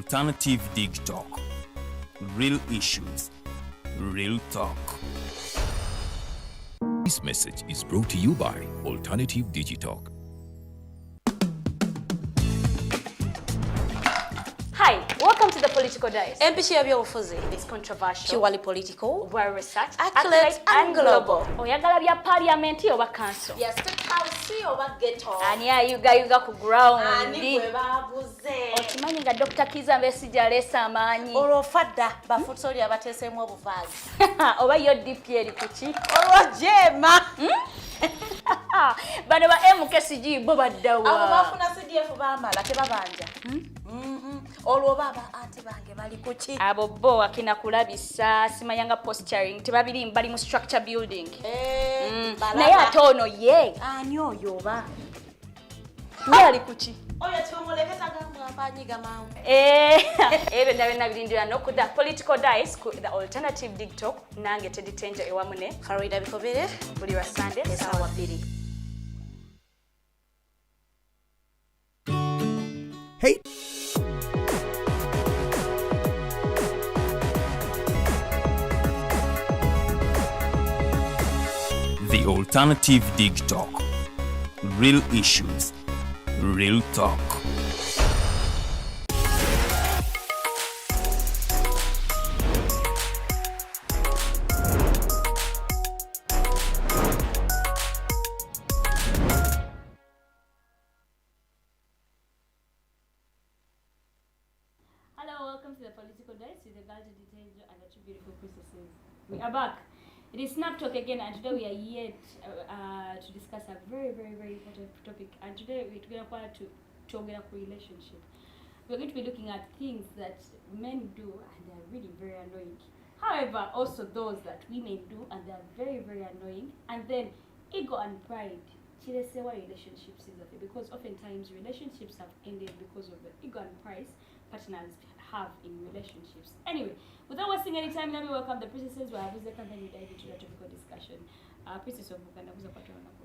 Alternative Dig Talk. Real issues, real talk. This message is brought to you by Alternative Digitalk. Hi, welcome to the Political Dice. It's controversial, purely political, well researched, accurate and global. Oyagala bya parliament oba council. Yes, state house oba ghetto. Ani ayuga ku ground. Ani gwe babuze. Okimanyi nga Dr. Kiza Besigye aleesa amaanyi. Olwofadda bafutoli abateeseemu obuvaazi. Oba yo DP eri kuki? Olwojema. Bano ba MKCG bo baddawa. Abo bafuna CDF bamala tebabanja. Olwo baba ate bange bali kuki? Abo bo akina kulabisa simayanga posturing tebabiri bali mu structure building. Naye ate ono ye. Ani oyo oba? Ye ali kuki? Oyo tumuleketa gamba mpanyiga mawu. Ebe ndabena birindira no ku the Political Dice ku the Alternative Dig Talk nange Teddy Teangel ewamune Farida Bikobere buli wa Sunday sawa 2. Hey! The Alternative Dig Talk. Real issues, real talk. Hello, welcome to the Political Dice with the girl Teddy Teangel and the two beautiful princesses. We are back. It is Snap Talk again, and today we are here to discuss a very, very, very important topic. And today we're going to talk about relationship. We're going to be looking at things that men do and they are really very annoying. However, also those that women do and they are very, very annoying. And then ego and pride. Relationships is okay, because oftentimes relationships have ended because of the ego and pride partners have in relationships. Anyway, without wasting any time, let me welcome the princesses. We have a second and we dive into the topical discussion. Princess of Buganda, who's a patron of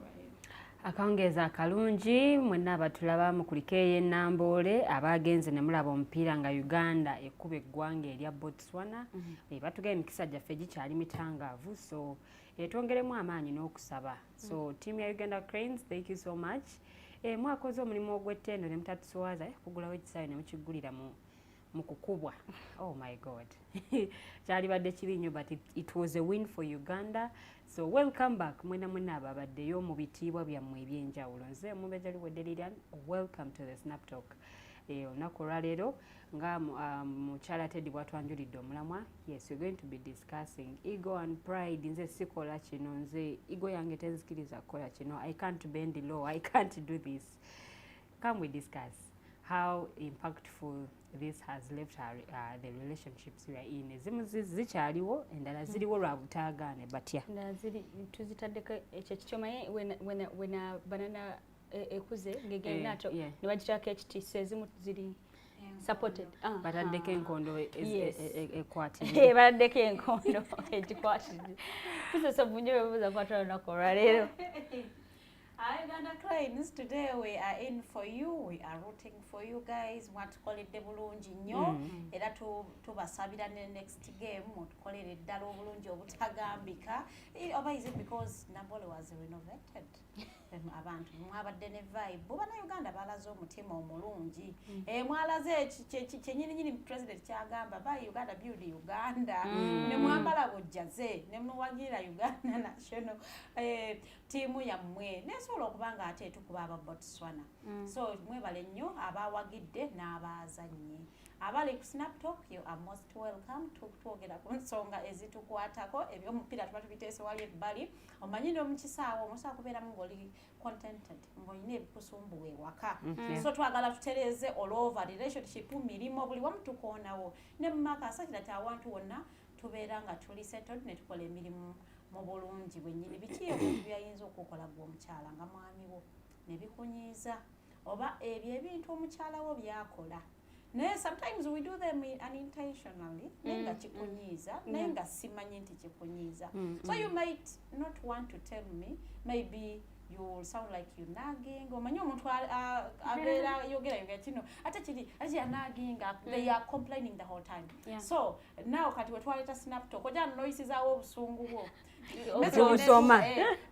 Akawungeeza akalungi mwenna abatulaba mu kulikeeye Namboole abagenze ne mulaba omupiira nga Uganda ekkuba eggwanga erya Botswana batugaye emikisa gyaffe gikyali mitangaavu, so twongeremu amaanyi n'okusaba. So team ya Uganda Cranes, thank you so much. Mwakoze omulimu ogw'ettendo ne mutatuswaza kugulawo ekisaawe ne mukigulira mu kukubwa. Oh my God. Kyali badde kibi nnyo, but it was a win for Uganda. So welcome back mwena ababaddeyo mu bitiibwa byammwe ebyenjawulo. Nze Omumbejja Luwedde Lilian, welcome to the Snap Talk. Olunaku olwaleero nga mukyala Teddy bw'atwanjulidde omulamwa, yes, we're going to be discussing ego and pride. Nze sikola kino, nze ego yange tenzikiriza kukola kino, I can't bend low, I can't do this. Come we discuss how impactful this has left the relationships we are in. Ezimu zikyaliwo endala ziriwo lwa butaagaane batya. Tuzitaddeko ekyo kikyomaye when a banana ekuze ngegenda nato ne bagitako ekitiiso ezimu ziri supported. Bataddeko enkondo ekwatidde. Bataddeko enkondo egikwatidde. Princess Obunje webuuza kwatula olunaku olwaleero. Uganda Cranes, today we are in for you. We are rooting for you guys. Mwatukoledde bulungi nnyo era tubasabira ne next game mutukolere ddala obulungi obutagambika. Oba is it because Namboole was renovated? Abantu mwabadde ne vibe. Bannayuganda balaze omutima omulungi. Mwalaze kyenyininyini president kyagamba ba Uganda build Uganda. Ne mwambala bojjaze ne muwagira Uganda national team yammwe. Nesobola okuba nga ate tukuba aba Botswana. So mwebale nnyo abawagidde n'abazannyi. Abali ku Snap Talk, you are most welcome. Twogera ku nsonga ezitukwatako ebyomupiira tuba tubiteese wali ebbali. Omanyi n'omukisaawo omusobola kubeeramu ng'oli contented, ng'olina ebikusumbuwa ewaka. So twagala tutereeze all over relationship, mirimu, buli wamu tukoonawo. Ne mu maka asakira ti awantu wonna tubeera nga tuli settled ne tukola emirimu mu bulungi bwennyini. Biki ebintu byayinza okukola gwe omukyala nga mwami wo ne bikunyiiza oba ebyo ebintu omukyala wo byakola. Naye sometimes we do them unintentionally, nenga chikunyiza, nenga simanyi nti chikunyiza. So you might not want to tell me, maybe you will sound like you nagging. Omanyi omuntu abeera yogera kino ate kiri ati ya nagging. They are complaining the whole time. Yeah. So now kati wetwaleta snap talk ojja noyisizaawo obusungu bwo.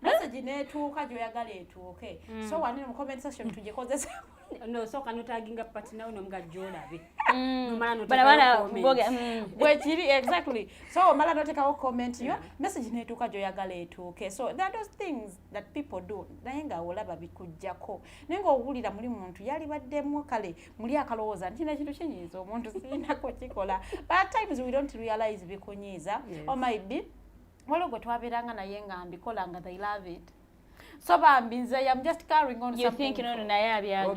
Message netuuka gy'oyagala etuuke. So wanene mu comment section tugikozesa. No, so kanu taginga partner uno mga jolabe. Bwekiri exactly. So mala notekawo comment yo message netuuka gy'oyagala etuuke. So there are those things that people do. Naye nga olaba bikujjako. Naye nga owulira muli muntu yali baddemu kale muli akalowooza nti kintu kinyiiza omuntu siinako kikola. But at times we don't realize bikunyiiza. Or maybe waliwo gwe twabeeranga naye nga mbikolanga they love it. So I'm just carrying on you something. Thinking on naye From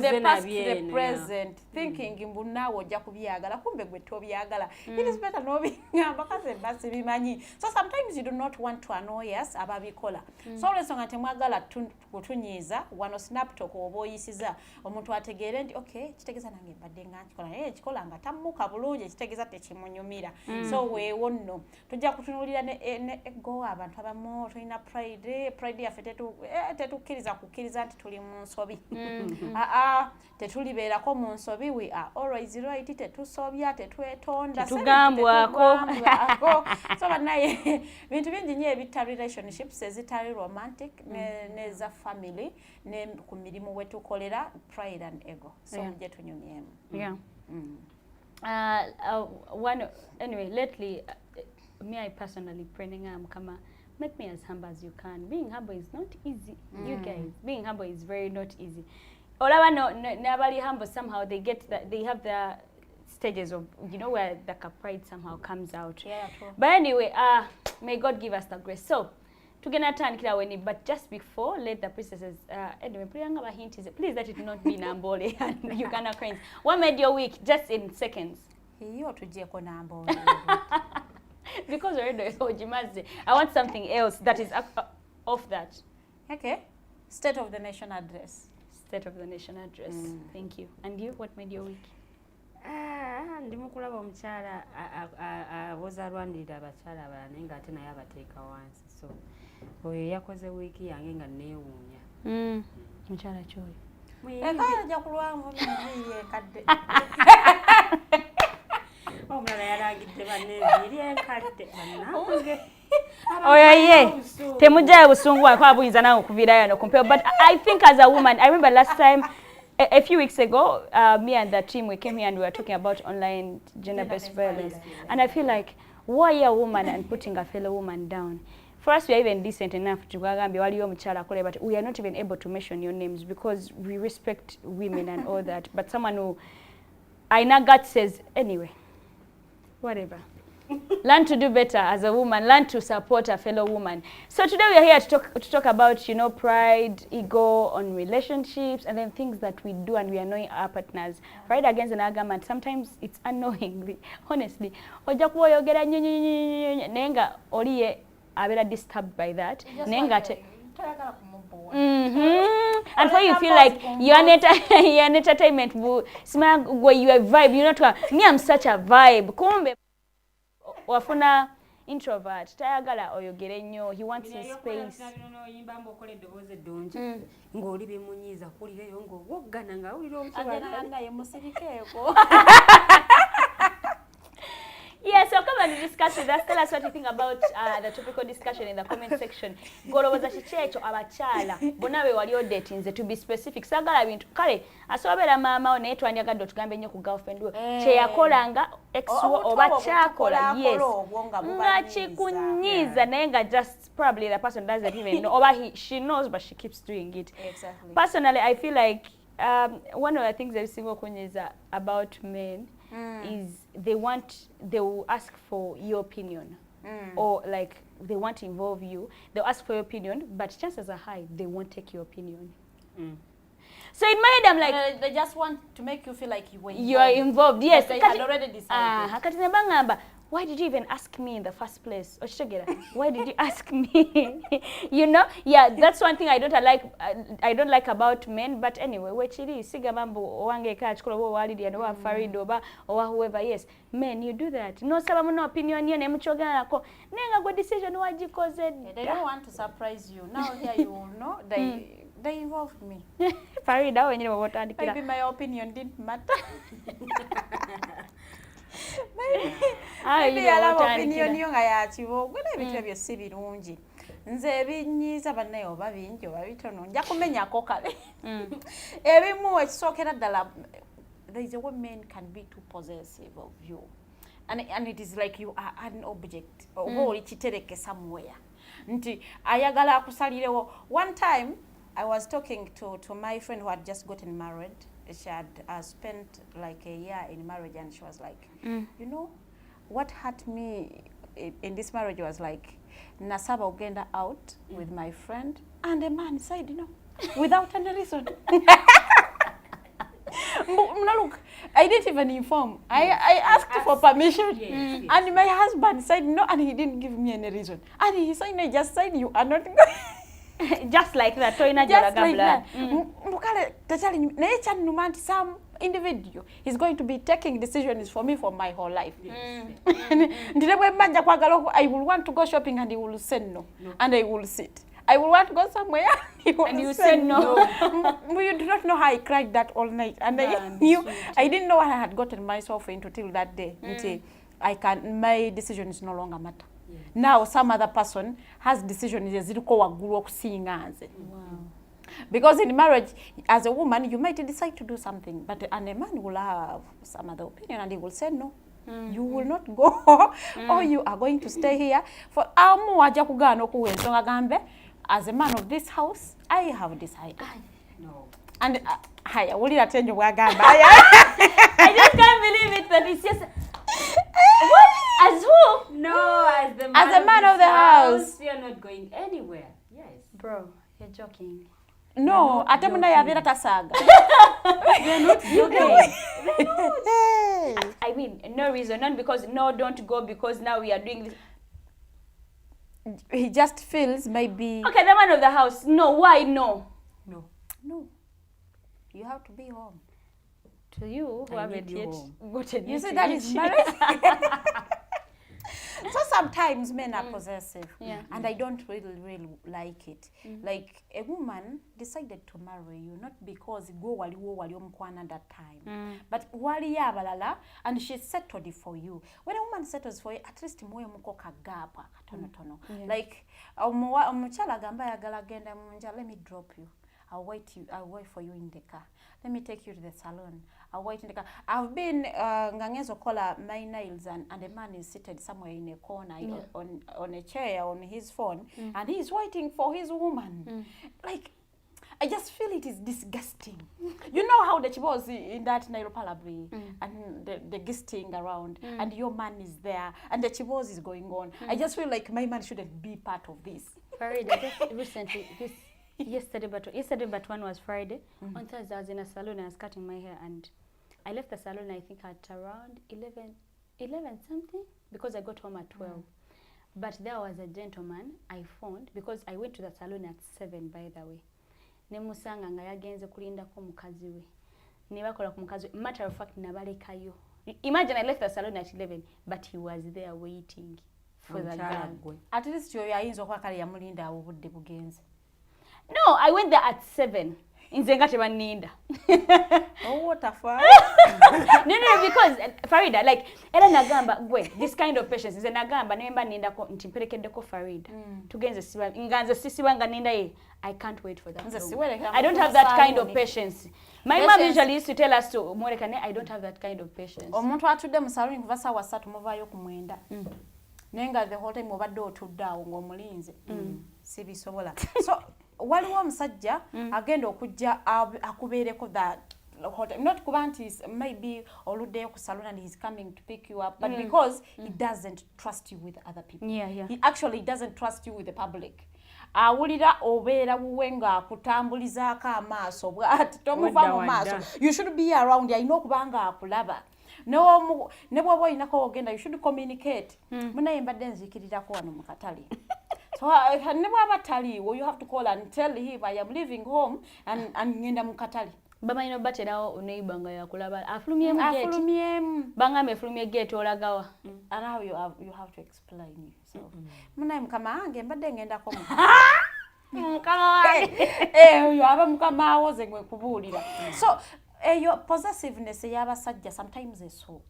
the past to the present, thinking mbu naawe ojja kubyagala kumbe gwe tobyagala. It is better n'obingamba kasi basi bimanyi. So sometimes you do not want to annoy us ababikola. So olw'ensonga temwagala kutunyiiza wano snap talk oba oyisiza omuntu ategeere nti okay kitegeeza nange mbadde nga nkikola naye ekikola nga tammuka bulungi ekitegeeza tekimunyumira. So weewo nno tujja kutunuulira ne ego abantu abamu tulina pride yaffe tetukkiriza kukkiriza nti tuli mu nsobi. Tetulibeerako mu nsobi. We are always right. Tetusobya, tetwetonda, tetugambwako. So banaye bintu bingi nnyo ebita relationships ezitali romantic neza family ne ku mirimu wetukolera pride and ego. So mujje tunyumyemu. Yeah. Anyway, lately, me I personally praying kama make me as humble as you can. Being humble is not easy. You guys, being humble is very not easy. Olaba nobody humble somehow they get that they have the stages of where the pride somehow comes out. Yeah, true. But anyway, may God give us the grace. So tugenda tandikira weni, but just before let the priestesses anyway pulanga ba hint is please let it not be Nambole and Uganda Cranes. What made your week just in seconds? Hiyo tujeko Nambole. Because already Ojimaze, I want something else that is off that. Okay. State of the Nation address. State of the Nation address. Thank you. And you, what made your week? Ndimukulaba omukyala awozalwanirira abakyala abalala naye ng'ate naye abateeka wansi. So oyo yakoze wiiki yange nga neewuunya. Mukyala kyoyo. Ekala ajja kulwamu biye kadde. Omulala yalagidde banneebiri enkadde bannange. Oyo ye temujjayo busungu kwa buyinza nawe okuviirayo no compare. But I think as a woman, I remember last time a few weeks ago, me and the team, we came here and we were talking about online gender-based violence. And I feel like, why a woman and putting a fellow woman down? For us, we are even decent enough to go but we are not even able to mention your names because we respect women and all that. But someone who, I know God says, anyway, whatever. Learn to do better as a woman. Learn to support a fellow woman. So today we are here to talk about, pride, ego on relationships, and then things that we do and we annoy our partners. Pride against an argument. Sometimes it's annoyingly, honestly. Nenga oliye abela disturbed by that. Nenga and for you feel like you're an entertainment. Where you are vibe. You're not. Me, I'm such a vibe. Kumbe. Wafuna introvert tayagala oyogere nnyo, he wants his space. Yimba okole eddoboozi eddungi ng'oli bemunyiiza kulireyo ng'owoggana nga wulira omukyala ye musirikeeko. Yeah, so come and discuss with us. Tell us what you think about the topical discussion in the comment section. Goloboza kichecho abakyala bonna be wali dating to be specific. Sagala bintu kale asobera mama one twanyagadde otugambe nnyo ku girlfriend we kye yakolanga ex oba kyakola yes nga kikunyiiza naye nga just probably the person doesn't even know or she knows but she keeps doing it. Exactly. Personally, I feel like one of the things that single Okunyiiza about men is they will ask for your opinion or like they want to involve you. They'll ask for your opinion, but chances are high they won't take your opinion. So in my head, I'm like, they just want to make you feel like you are involved. Yes, they had already decided. Hakati nebangamba why did you even ask me in the first place? Why did you ask me? You know, yeah, that's one thing I don't like about men. But anyway, wechiri siga mambo wange kachikola wo walidi and wa Farida or whoever. Yes, men, you do that. No sababu no opinion ye ne muchogana ko nenga go decision wajikoze. They don't want to surprise you. Now here you will know they involved me. Farida wenyine wabotandikira. Maybe my opinion didn't matter. Maybe alaba opinion yonga yachibo gwena ebintu ebyo si birungi nze ebinyiza banne oba bingi oba bitono nja kumenyako kale ebimu ekisookera ddala there is a way men can be too possessive of you and it is like you are an object oba oli kitereke somewhere nti ayagala akusalirewo. One time I was talking to my friend who had just gotten married. She had spent like a year in marriage, and she was like, you know, what hurt me in this marriage was like, Nasaba ugenda out with my friend, and the man said, you know, without any reason. Look, I didn't even inform. I asked for permission, and my husband said no, and he didn't give me any reason. And he said, I just said you are not going. Just like that. Just like that. Some individual is going to be taking decisions for me for my whole life. I will want to go shopping and he will say no. And I will sit. I will want to go somewhere and you say no. You do not know how I cried that all night. And I didn't know what I had gotten myself into till that day. Until my decision is no longer matter. Yes. Now some other person has decision because in marriage as a woman you might decide to do something, but a man will have some other opinion and he will say no. You will not go or you are going to stay here for as a man of this house. I have decided. No. And I just can't believe it that it's just what? As who? No, as a man of the house. You're not going anywhere. Yes. Bro, you're joking. No, atamuna yavira tasaga. They're not joking. I mean, no reason, not because no, don't go because now we are doing this. He just feels maybe. Okay, the man of the house. No, why no? No. You have to be home. To you who haven't yet gotten you say that is marriage. So sometimes men are possessive, and I don't really like it. Like a woman decided to marry you not because go wali Mukwano that time, but wali Abagalana, and she settled for you. When a woman settles for you, at least moyo mukoka gapa tono. Like omuchala gamba yagala genda munja, let me drop you. I'll wait for you in the car. Let me take you to the salon. I'll wait in the car. I've been ngangezo kola my nails and a man is seated somewhere in a corner on a chair on his phone and he's waiting for his woman. Like I just feel it is disgusting. You know how the chibos in that Nairo Palabi and the gisting around and your man is there and the chibos is going on. I just feel like my man shouldn't be part of this. Farida, just recently yesterday but one was Friday. On Thursday I was in a salon, I was cutting my hair and I left the salon I think at around 11 something because I got home at 12. But there was a gentleman I phoned because I went to the salon at 7 by the way. Nemusanga nga yagenze kulindako mukazi we. Nebakola ku mukazi we. Matter of fact nabalekayo. Imagine I left the salon at 11 but he was there waiting for the girl. At least you ayinza okwakali yamulinda obudde bugenze. No, I went there at 7. Inzenga tebaninda. Oh, what a fuck. No, because Farida, like, era nagamba, gwe, this kind of patience. Nze nagamba, nemba ninda ko, ntimperekedeko Farida. Tugenze siba, inganze sisiwanga ninda ye. I can't wait for that. I don't have that kind of patience. My mom usually used to tell us to, Morekane, I don't have that kind of patience. Omuntu atudde mu salon kuva sawa 3 muvayo ku mwenda. Nenga the whole time obadde otudde awo ng'omulinze. Sibisobola. So, waliwo omusajja agenda okujja akubeereko that not kubanti maybe oluddeyo ku salon and he's coming to pick you up, but because he doesn't trust you with other people. He actually doesn't trust you with the public. Awulira obeera buwe ng'akutambulizaako amaaso bw'ati tomuva mu maaso. You should be around. I know kubanga akulaba. no ne bw'oba olinako ogenda you should communicate munaye mbadde nzikirirako wano mu katale so ne bw'aba taliiwo you have to call and tell him I am leaving home and ngenda mu katale bamanyi baterawo neighbor nga yakulaba afulumyemu gate bangambe afulumye gate olagawa and how you have to explain yourself munaye mukama wange mbadde ngendako mukama wange oyo aba mukama woze ngwe kubuulira so eyo possessiveness y'abasajja sometimes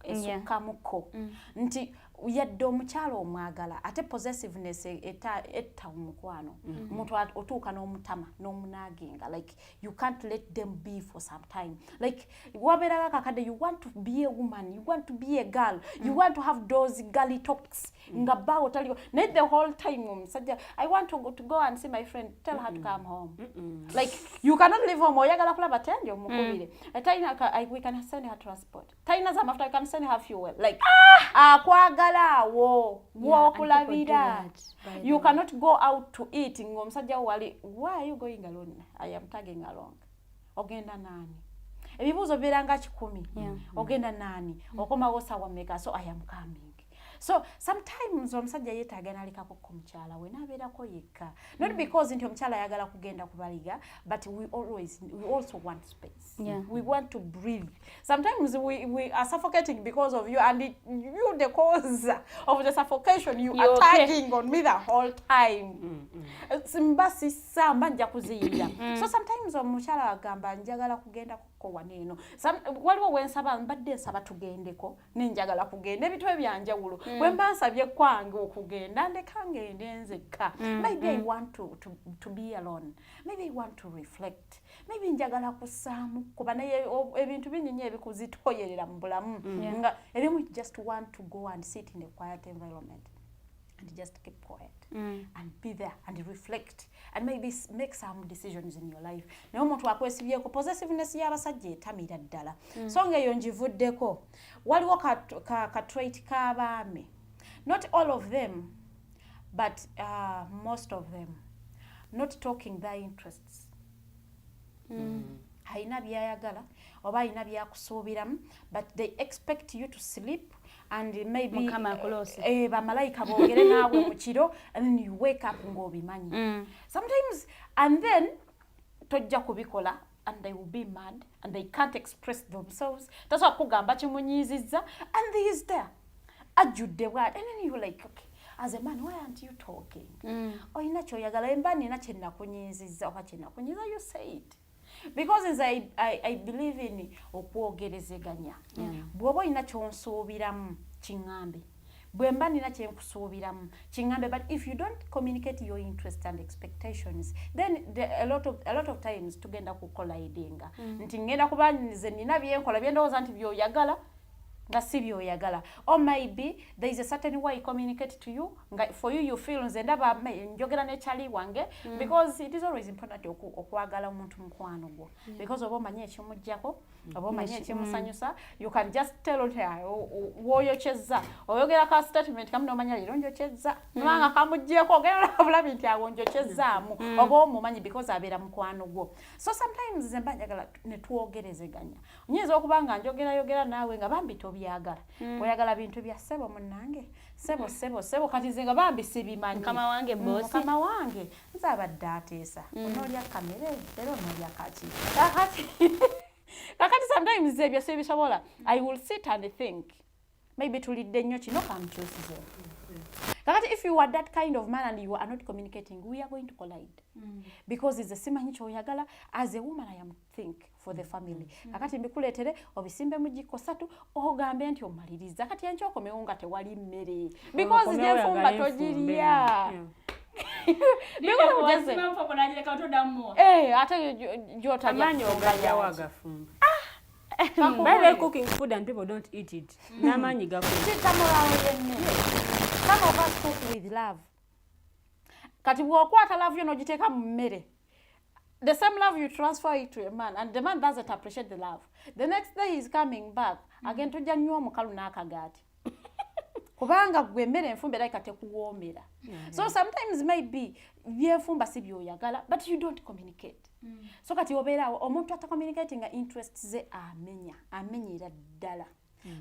esukkamuko nti yadde omukyalo omwagala ate possessiveness etta omukwano omuntu otuuka n'omutama n'omunaaginga like you can't let them be for some time like wabeeraga kakadde you want to be a woman you want to be a girl you want to have those girly talks nga bawo taliwo naye the whole time omusajja I want to go and see my friend tell her to come home like you cannot leave home oyagala kulaba tendi omukubire we can send her transport taina za mafuta we can send her fuel like akwagalawo wokulabira you cannot go out to eat ng'omusajja wali why are you going alone I am tagging along ogenda nani ebibuuzo biranga 10 ogenda nani okomawo sawa meka so I am coming so sometimes omusajja yeetaaga nalikako ku mukyala we nabeerako yekka not because nti omukyala ayagala kugenda kubaliga but we also want space we want to breathe sometimes we are suffocating because of you and you the cause of the suffocation you are tagging on me the whole time simbasi samba nja kuziyira so sometimes omukyala agamba njagala kugenda ko waneeno waliwo wensaba mbadde nsaba tugendeko nenjagala kugenda ebitwe byanjawulo wemba nsabye kwange okugenda ndekangende nzekka maybe I want to be alone maybe I want to reflect maybe njagala kusaamu kuba naye ebintu binyinyi ebikuzitoyerera mu bulamu nga ebimu just want to go and sit in a quiet environment and just keep quiet and be there and reflect and maybe make some decisions in your life naye omuntu akwesibyeko possessiveness y'abasajja etamira ddala so ng'eyo ngivuddeko waliwo ka trait k'abaami not all of them but most of them not talking their interests ayina byayagala oba ayina byakusuubiramu but they expect you to sleep and maybe bamalayika boogere naawe mu kiro and then you wake up ng'obimanyi sometimes and then tojja kubikola and they will be mad and they can't express themselves tasobola kugamba kimunyiizizza and he is there ajjudde bwati and then you like okay as a man why aren't you talking oyina kyoyagala emba nina kyennakunyiizizza oba kyennakunyiiza you say it because as I believe in okwogerezeganya bw'oba olina kyonsuubiramu kiŋŋambe bwe mba nina kyenkusuubiramu kiŋŋambe but if you don't communicate your interest and expectations then a lot of times tugenda kukolidinga nti ngenda kuba nze nina byenkola byendowooza nti byoyagala nga si byoyagala or maybe there is a certain way I communicate to you for you feel nze ndaba njogera nekyali wange because it is always important okwagala omuntu mukwano gwo because oba omanyi ekimujjako oba omanyi ekimusanyusa you can just tell her woyokyezza oyogera ka statement kamu nomanya leero njokyezza nanga kamujjeko ogenda obulabi nti awo njokyezzaamu oba omumanyi because abeera mukwano gwo so sometimes nze mba njagala ne twogerezeganya nyinza okuba nga njogerayogera naawe nga bambi tobyagala oyagala bintu bya ssebo munnange sebo kati nze nga bambi sibimanyi mukama wange bosi mukama wange nze abadde ateesa onoolya kamere leero onoolya kaki kakati sometimes ebyo sibisobola I will sit and think maybe tulidde nnyo kino kamkyusize kakati if you are that kind of man and you are not communicating we are going to collide because is simanyi kyoyagala as a woman I am think for the family kakati mbikuleetere obisimbe mu jiko 3 ogambe nti omaliriza kati enkyokomewo nga tewali mmere because yenfumba togirya ate gyotaliagafumba by the cooking food and people don't eat it n'amaanyi some of us cook with love kati bw'okwata love yo n'ogiteeka mu mmere the same love you transfer it to a man and the man doesn't appreciate the love the next day he's coming back again tojja nnyo omukalu n'akagaati kubanga gwe emmere enfumba era tekuwoomera so sometimes maybe byenfumba si byoyagala but you don't communicate so kati obeerawo omuntu atacommunicating nga interest ze amenyera ddala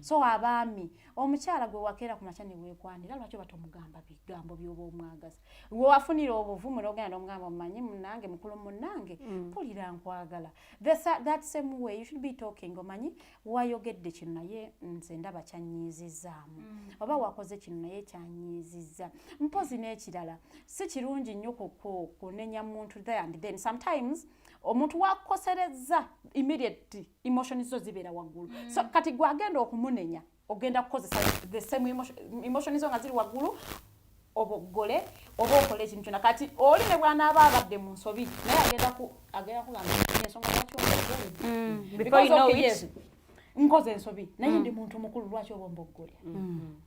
So abaami omukyala gwe wakeera ku makya ne weekwanira lwaki batomugamba bigambo by'oba omwagaza gwe wafunira obuvumu n'ogenda n'omugamba omumanyi munnange mukulu munnange mpulira nkwagala that same way you should be talking omanyi wayogedde kino naye nze ndaba kyanyiizizaamu oba wakoze kino naye kyanyiizizza mpozi n'ekirala si kirungi nnyo kunenya muntu there and then sometimes omuntu wakoserezza immediately emotions zo zibeera waggulu so kati gwe agenda okumunenya ogenda kukozesa the same emotions zo nga ziri waggulu obogole oba okole ekintu kyonna kati oli ne bw'anaaba abadde mu nsobi naye agenda kugamba ensonga lwaki because you know it nkoze ensobi naye ndi muntu mukulu lwaki oba mbogole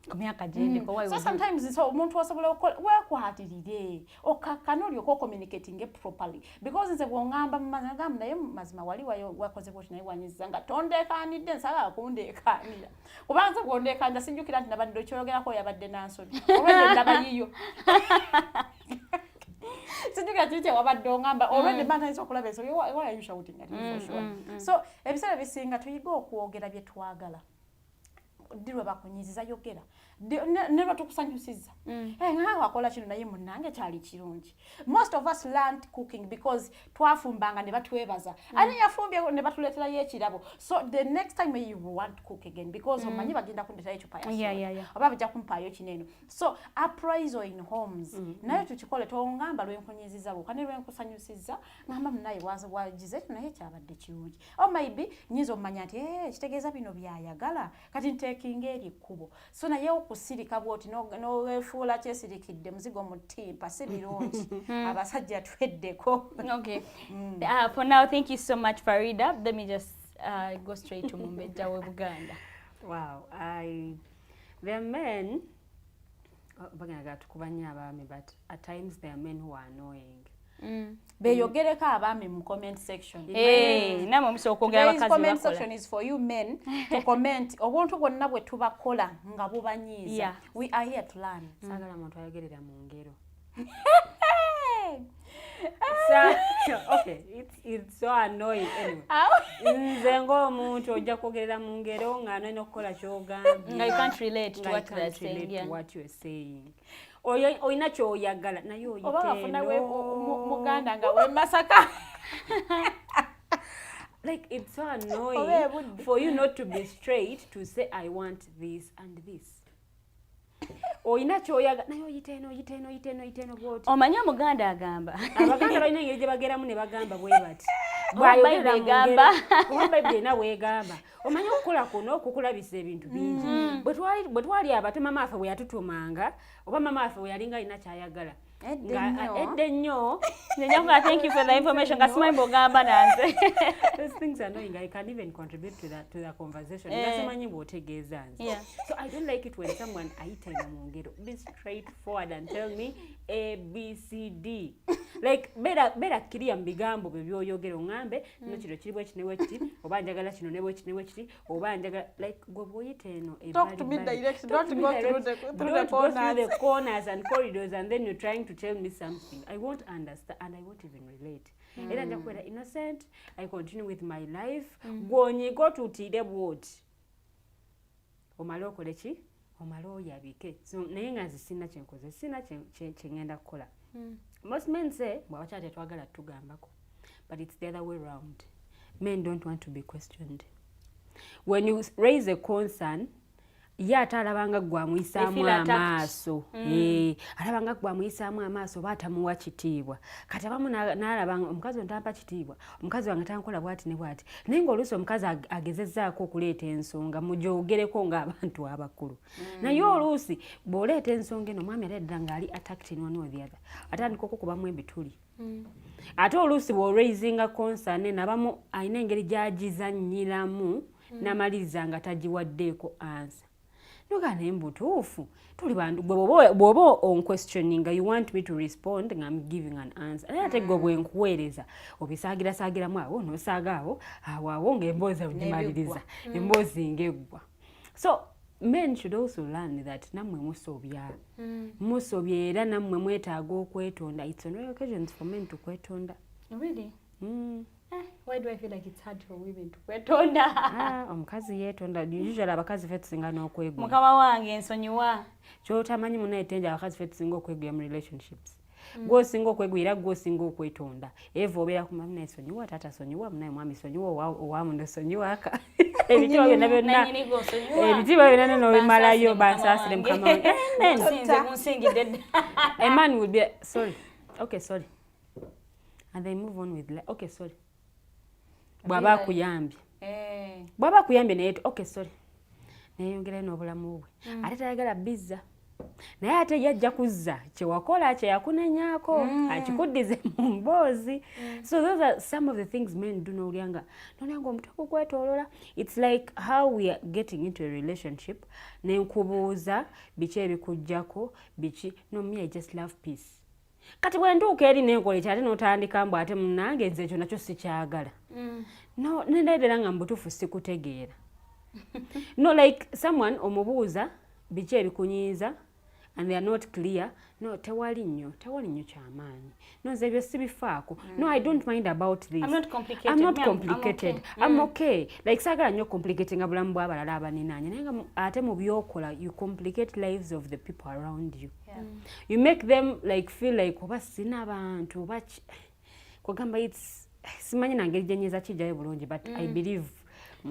ku myaka gyendiko wayo so sometimes omuntu osobola weekwatirire okakkana olyoka ocommunicating properly because nze bw'ongamba mumagamba naye mazima wali wakoze bwoti naye wanyiza nga tondeekaanidde nsagala kundeekaanira oba nze bw'ondeekaanira sijjukira nti nabadde okyogerako yabadde nansobi oba ndaba yiyo sijjukira kiri kyewabadde ongamba olwedde mbanayinza okulaba ensobi why are you shouting at me for sure so ebiseera bisinga tuyige okwogera bye twagala ddi lwe bakunyiiziza yogera ne lwe tukusanyusiza nga wakola kino naye munnange kyali kirungi most of us learned cooking because twafumbanga ne batwebaza ani yafumbye ne batuleeterayo ekirabo so the next time you want to cook again because omanyi bagenda kundeetayo ecupa ya oba bajja kumpaayo kineno so appraisal in homes naye tukikole tongamba lwenkunyiiziza lwoka ne lwenkusanyusiza ngamba munaye wagize naye kyabadde kirungi or maybe nyiza omumanya nti kitegeeza bino byayagala kati nteekinga eri ekkubo so naye okusirika bwoti noweefuula kyesirikidde muzigo mu ttimpa si birungi abasajja tweddeko. Okay. For now, thank you so much, Farida. Let me just go straight to Omumbejja Buganda. Wow, there are men, but at times there are men who are annoying. Beyogereko abaami mu comment section. Namwe musobola okwogera abakazi bakola. Comment section is for you men to comment obuntu bwonna bwe tubakola nga bubanyiiza. We are here to learn. Saagala muntu ayogerera mu ngero. Okay, it's so annoying anyway. Nze ng'omuntu ojja kwogerera mu ngero ng'anoyina okukola ky'ogambye. You can't relate to what they're saying. To what you're saying. Oyina kyoyagala naye oyiteeno. Oba bafuna muganda nga we Masaka. Like it's so annoying for you not to be straight to say I want this and this. Oyina kyoyagala naye oyiteeno bwoti. Omanyi Omuganda agamba. Abaganda balina engeri gye bageramu ne bagamba bwe bati. Bwayogera egamba. Bayibuli na weegamba. Omanyi okukola kuno kukulabisa ebintu bingi. Bwe twali abato mama affe bwe yatutumanga oba mama affe bwe yalinga alina kyayagala. Edde nnyo. Thank you for the information. Kasima mbogamba nanze. Those things are annoying. I can even contribute to the conversation. Ngasemanyi bw'otegeeza nze. So I don't like it when someone ayita mu ngero. Be straightforward and tell me A, B, C, D. Like better kiriya mu bigambo bye byoyogera ongambe no kino kiri bwe kine wekiti oba njagala kino ne bwe kine wekiti oba njagala like gwe bwoyita eno talk to me direct, don't go through the corners and corridors and then you're trying to tell me something. I won't understand and I won't even relate. Era njakwera innocent, I continue with my life. Gwonyigo tutire bwoti. Omala okole ki? Omala oyabike. So naye nga sina kyenkoze, sina kyengenda kukola. Most men say, bw'abakyala twagala tugambako. But it's the other way around. Men don't want to be questioned. When you raise a concern, ye atalabanga gwamuyisaamu amaaso. Alabanga gwamuyisaamu amaaso batamuwa kitiibwa. Kati abamu n'alabanga omukazi ontampa kitiibwa. Omukazi wange tankola bwati ne bwati. Naye ng'oluusi omukazi agezezzaako okuleeta ensonga mugyogereko ng'abantu abakulu. Naye oluusi bw'oleeta ensonga eno omwami ate ddala ng'ali attacked in one or the other. Atandika okukubamu ebituli. Ate oluusi bw'oraisinga concern nabamu alina engeri gy'agizannyiramu n'amaliriza nga tagiwaddeeko answer. Nogana embutuufu tuli bantu bw'oba on questioning you want me to respond and I'm giving an answer. Naye ate gwe bwenkuweereza obisaagirasaagiramu awo n'osaaga awo ng'emboozi ogimaliriza emboozi ng'eggwa. So men should also learn that nammwe musobya era nammwe mwetaaga okwetonda. It's on rare occasions for men to kwetonda. Really? Why do I feel like it's hard for women to kwetonda? Omukazi yeetonda. Usually abakazi ffe tusinga n'okwegula. Mukama wange nsonyiwa. Ky'otamanyi munaye Tenja abakazi ffe tusinga okwegula mu relationships. Gw'osinga okwegwira gw'osinga okwetonda. Eva obeera ku mama naye sonyiwa, taata sonyiwa, munaye mwami sonyiwa, owamundo sonyiwa aka. Ebitiibwa byonna byonna. Ebitiibwa byonna n'obimalayo bansaasire mukama wange. Munsingidde. A man would be sorry. Okay, sorry. And they move on with okay, sorry. Bwaba kuyambye. Bwaba kuyambye naye okay, sorry. Naye yongera n'obulamu bwe. Ate tayagala bizza. Naye ate yajja kuzza kyewakola kyeyakunenyaako akikuddize mu mboozi. So those are some of the things men do n'olyanga omutwe gwetolola. It's like how we are getting into a relationship. Nenkubuuza biki ebikujjako biki. No, me I just love peace. Kati bwe ntuuka eri nenkola kyate n'otandika mbu ate munnange nze ekyo nakyo sikyagala. No, nendeetera nga mbutuufu sikutegeera. No, like someone omubuuza biki ebikunyiiza and they are not clear. No, tewali nnyo kyamaanyi. No, nze ebyo sibifaako. No, I don't mind about this. I'm not complicated. I'm okay. Like saagala nnyo complicating bulamu bw'abalala abaninaanye. Naye nga ate mu byokola you complicate lives of the people around you. You make them like feel like oba sina bantu oba kugamba it's simanyi nange jennyeza kijjayo bulungi but I believe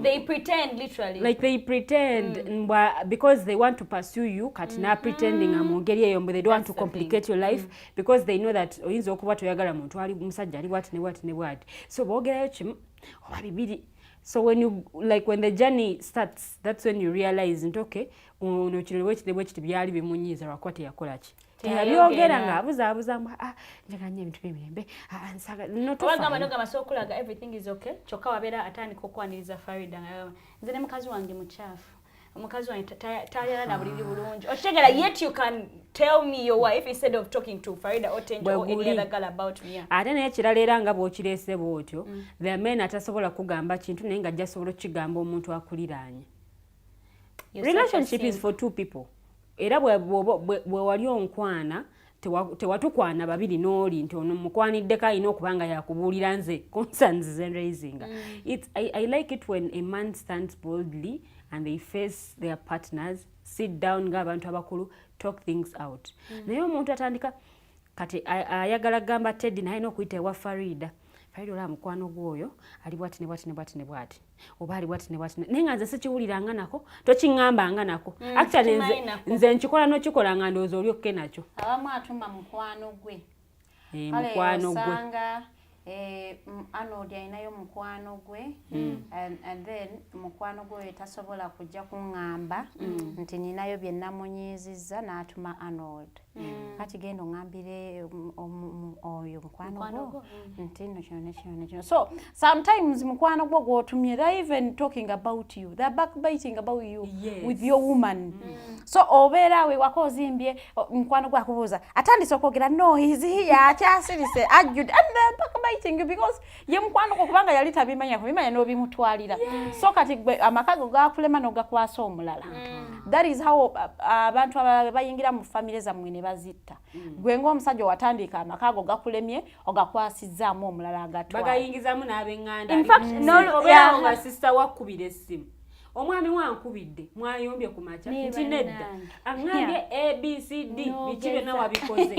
they pretend literally. Like they pretend because they want to pursue you katina pretending amongeri eyo but they don't want to complicate your life because they know that oyinza okuba toyagala muntu ali musajja ali what ne what. So boogerayo kimu oba bibiri. So when the journey starts, that's when you realize okay, ono kirwe kiti byali bimunyiza lwakwate yakola ki. Teyabyogera ng'abuzaabuza njagala nnyo ebintu by'emirembe nogamba sokulaga everything is okay kyokka wabeera atandika okwaniriza Farida nze ne mukazi wange mukyafu omukazi wange tayala na buliri bulungi otegera yet you can tell me your wife instead of talking to Farida or Teangel or any other girl about me. Ate naye kirala era nga bw'okireese bw'otyo the man atasobola kugamba kintu naye nga ajja sobola okigamba omuntu akuliraanye. Relationship is for two people. Era bwe wali onkwana tewatukwana babiri n'oli nti ono mukwaniddeko alina okubanga yakubuulira nze concerns and raising. I like it when a man stands boldly and they face their partners, sit down ng'abantu abakulu, talk things out. Naye omuntu atandika kati ayagala gamba Teddy naye n'okuyita ewa Farida. Farida ola mukwano gwoyo ali bwati ne bwati. Oba ali bwati ne bwati. Naye nga nze sikiwuliranga nako, tokiŋŋambanga nako. Actually nze nkikola n'okikola nga ndowooza oli okke nakyo. Abamu atuma mukwano gwe. Mukwano gwe. Anodi alinayo mukwano gwe and then mukwano gwe tasobola kujja kuŋŋamba nti ninayo bye namunyiizizza n'atuma Anod. Kati genda oŋŋambire oyo mukwano gwo nti nno kino. So sometimes mukwano gwo gw'otumye they're even talking about you, they're backbiting about you with your woman. So obeera we wakozimbye mukwano gwe akubuuza atandise okwogera no he's here akyasirise ajjudde and they're backbiting you because ye mukwano gwo kubanga yali tabimanya n'obimutwalira. So kati gwe amakago gakulema n'ogakwasa omulala. That is how abantu abalala bayingira mu family zammwe ne bazitta. Gwe ng'omusajja watandika amakago gakulemye ogakwasizzaamu omulala agatwala. Bagayingizaamu n'ab'eŋŋanda. In fact, obeera nga sister wakkubira essimu. Omwami wankubidde mwayombye ku makya nti nedda aŋŋambye ABCD biki byonna wabikoze.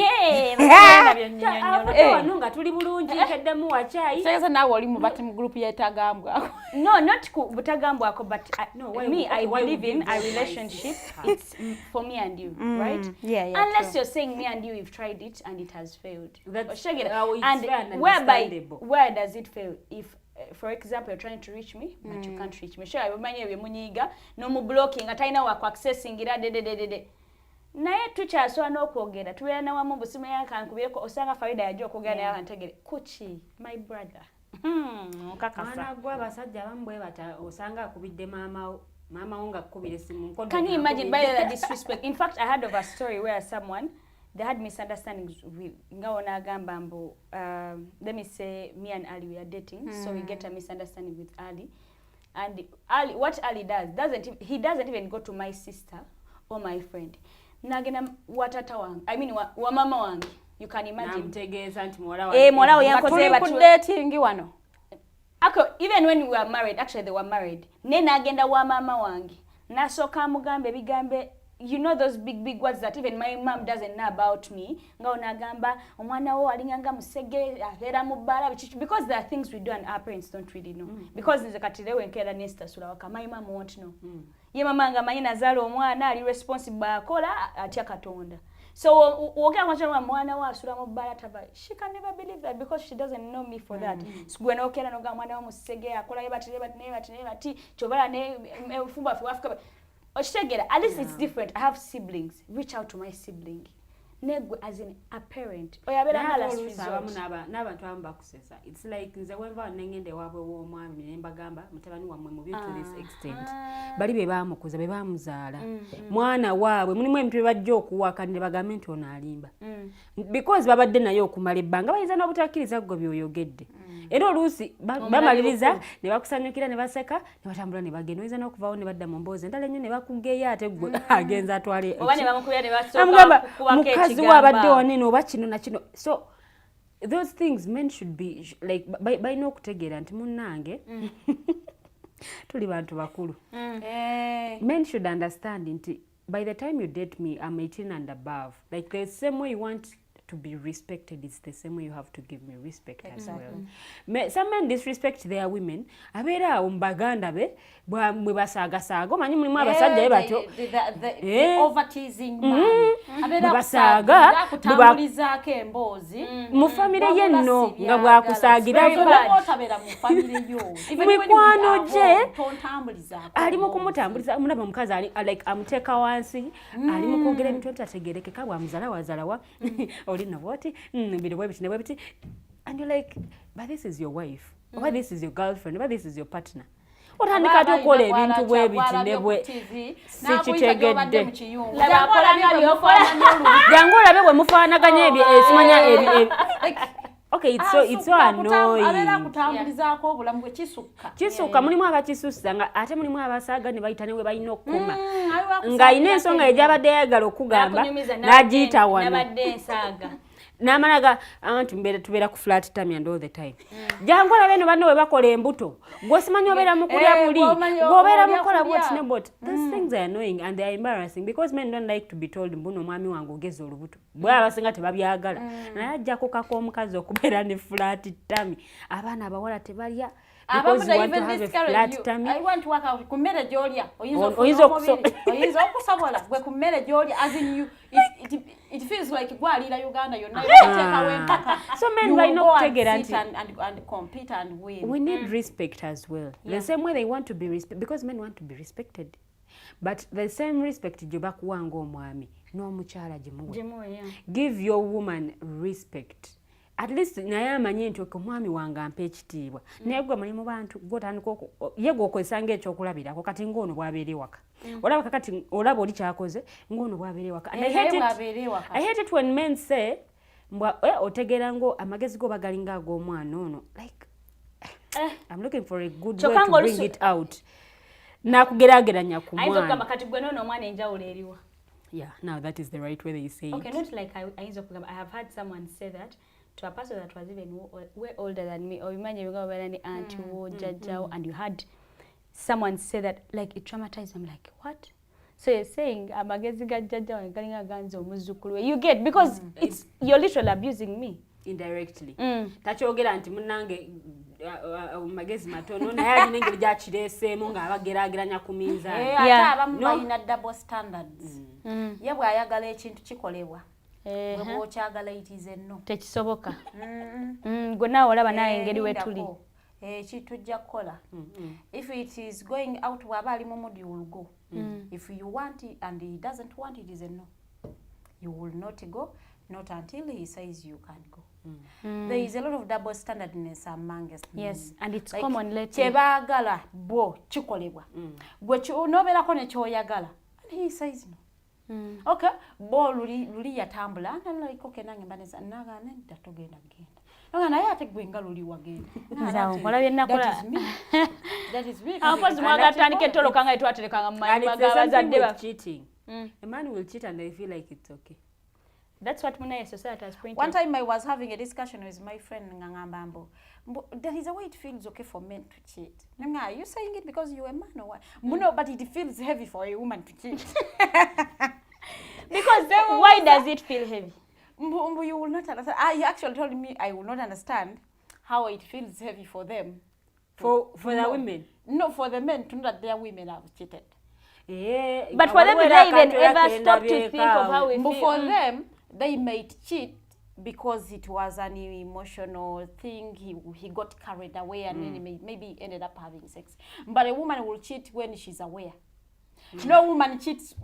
Wano nga tuli bulungi nkeddemu wakyayi. Segeza naawe oli mu bati mu group y'etagambwako. No, not ku butagambwako, but I believe in a relationship. It's for me and you, right? Yeah, unless true. You're saying me and you, we've tried it and it has failed. That's and where does it fail? If for example, you're trying to reach me, but you can't reach me. Sure, I remind you, munyiga, no mu blocking, ataina wa accessing ira de. Naye tukyaswa n'okwogera tubeera na wamu busimu yankankubireko osanga Farida yajja okwogera naye akantegere kuki my brother nkakasa mwana gwa basajja bambwe bata osanga akubidde maama nga akubira essimu. Can you imagine by the disrespect? In fact, I heard of a story where someone they had misunderstandings with Ngawona Gambambo. Let me say me and Ali we are dating, so we get a misunderstanding with Ali. And Ali, what Ali he doesn't even go to my sister or my friend. Nagena watata wange. I mean wa mama wange. You can imagine. Namtegeeza nti mwala mwala yankoze batu. Dating wano. Even when we were married, actually they were married. Nena agenda wa mama wange. Nasoka mugambe bigambe, you know those big words that even my mom doesn't know about me. Nga onagamba omwana wo alinganga musege avera mubala, because there are things we do and our parents don't really know. Because nze kati lewe nkera nesta sula waka my mom won't know. Ye mama nga manyi nazalo omwana ali responsible akola atya Katonda. So okay, mwana wa asula mubala taba. She can never believe that because she doesn't know me for that. Gwen okera no ga mwana wa musege akola yebati chovala ne fumba fi Africa. At least it's different. I have siblings. Reach out to my sibling. Negwe as in a parent. Oyabera na last resort. N'abantu abamu bakusesa. It's like nze wenva nengende wabwe w'omwami ne mbagamba mutabani wammwe mubi to this extent. Bali be bamukuza be bamuzaala. Mwana waabwe mulimu emitwe bajja okuwaka ne bagambe nti ono alimba. Because babadde naye okumala ebbanga bayinza n'obutakkiriza gwe by'oyogedde. Era oluusi bamaliriza ne bakusanyukira ne baseka ne batambula ne bagenda oyinza n'okuvaawo ne badda mu mboozi endala ennyo ne bakugeeyo ate gwe agenza atwale oba ne bamukubira ne basooka kubaka ekigamba abadde wanene oba kino na kino. So those things men should be like balina okutegeera nti munnange tuli bantu bakulu. Men should understand nti by the time you date me I'm 18 and above, like the same way you want to be respected, it's the same way you have to give me respect as well. Some men disrespect their women. Abera awo mbaganda be bwe basaagasaaga omanyi mulimu abasajja bato the over teasing man. Abera basaaga kutambulizaako emboozi mu famire ye nno nga bwakusaagira otabera mu famire yo Mukwano gye tontambulizaako ali mu kumutambuliza mulaba omukazi ali like amuteeka wansi ali mu kwogera ebintu ebitategerekeka bwamuzala wazalawa olina bwoti bino bwebiti ne bwebiti and you're like but this is your wife or this is your girlfriend or this is your partner. Otandika tukola ebintu bwebiti ne bwe sikitegedde jangu olabe bwe mufaanaganya ebyo esimanya ebyo. Okay, it's so annoying. Abera kutambulizaako obulamu bwe kisukka mulimu abakisussa nga ate mulimu abasaaga ne bayita ne we balina okukuma ng'alina ensonga egyabadde yayagala okugamba n'agiyita wano n'amalaga anti tubeera ku flat time and all the time. Jangu olabe eno banno we bakola embuto gwe simanyi obeera mu kulya buli gw'obeera mukola bwoti ne bwoti. These things are annoying and they are embarrassing because men don't like to be told mbuno omwami wange ogeza olubuto bwe abasinga tebabyagala naye ajja kukaka omukazi okubeera ne flat time. Abaana abawala tebalya because you want to have a flat tummy. I want to work out kumere gyolya oyinza okusobola gwe kumere gyolya as in you it feels like gwalira Uganda yonna yotekawo empaka. So men balina okutegeera nti and compete and win. We need respect as well. The same way they want to be respected because men want to be respected. But the same respect gye bakuwanga omwami n'omukyala gye muwe. Give your woman respect. At least naye amanye nti omwami wange ampa ekitiibwa naye gwe muli mu bantu gwotandika ye gwokozesanga ekyokulabirako kati ng'ono bw'abeera ewaka olaba kakati olaba oli kyakoze ng'ono bw'abeera ewaka. I hate it when men say mbwa otegeera ngo amagezi go bagalinga ag'omwana ono like I'm looking for a good way to bring it out nakugeraageranya ku mwana ayinza kati gwe n'ono omwana enjawulo eriwa. Yeah, now that is the right way they say okay, it. not like I have heard someone say that to a person that was even way older than me, or imagine you go over any auntie or jajao, and you had someone say that, like it traumatized them. Like what? So you're saying amagezi ga jajao and galinga ganzo muzukulu. You get because it's you're literally abusing me indirectly. Takyogera nti munnange magezi matono naye alina engeri gyakireeseemu ng'abageraageranya ku minzaani. Ate abamu balina double standards. Ye bw'ayagala ekintu kikolebwa. Bw'okyagala itize nno. Tekisoboka. Gwe naawe olaba naye engeri wetuli. Kitujja kukola. If it is going out waba ali mu mudi you will go. If you want it and he doesn't want it is a no. You will not go. Not until he says you can go. There is a lot of double standardness among us. Yes, and it's like, common lately. Kyebagamba bo kikolebwa. Gwe nobeerako ne kyoyagala. And he says no. Okay, bo luli yatambula. Like okay nange mbaneza naga nenda togenda genda. Naga naye ate gwe nga luli wagenda. Nzawo kola byenna kola. That is me. Apozi mwaga tandike tolo kanga etwaterekanga mu mayi bazadde ba cheating. A man will cheat and they feel like it's okay. That's what Munaye society has printed. One time I was having a discussion with my friend Ngangambambo. There is a way it feels okay for men to cheat. Are you saying it because you're a man or what? No, but it feels heavy for a woman to cheat. Because why does it feel heavy? You will not understand. He actually told me I will not understand how it feels heavy for them. For the women? No, for the men to know that their women have cheated. Yeah. But for them, do they even ever stop to think of how we feel? For them, they might cheat because it was an emotional thing. He got carried away and then maybe ended up having sex. But a woman will cheat when she's aware. No woman cheats,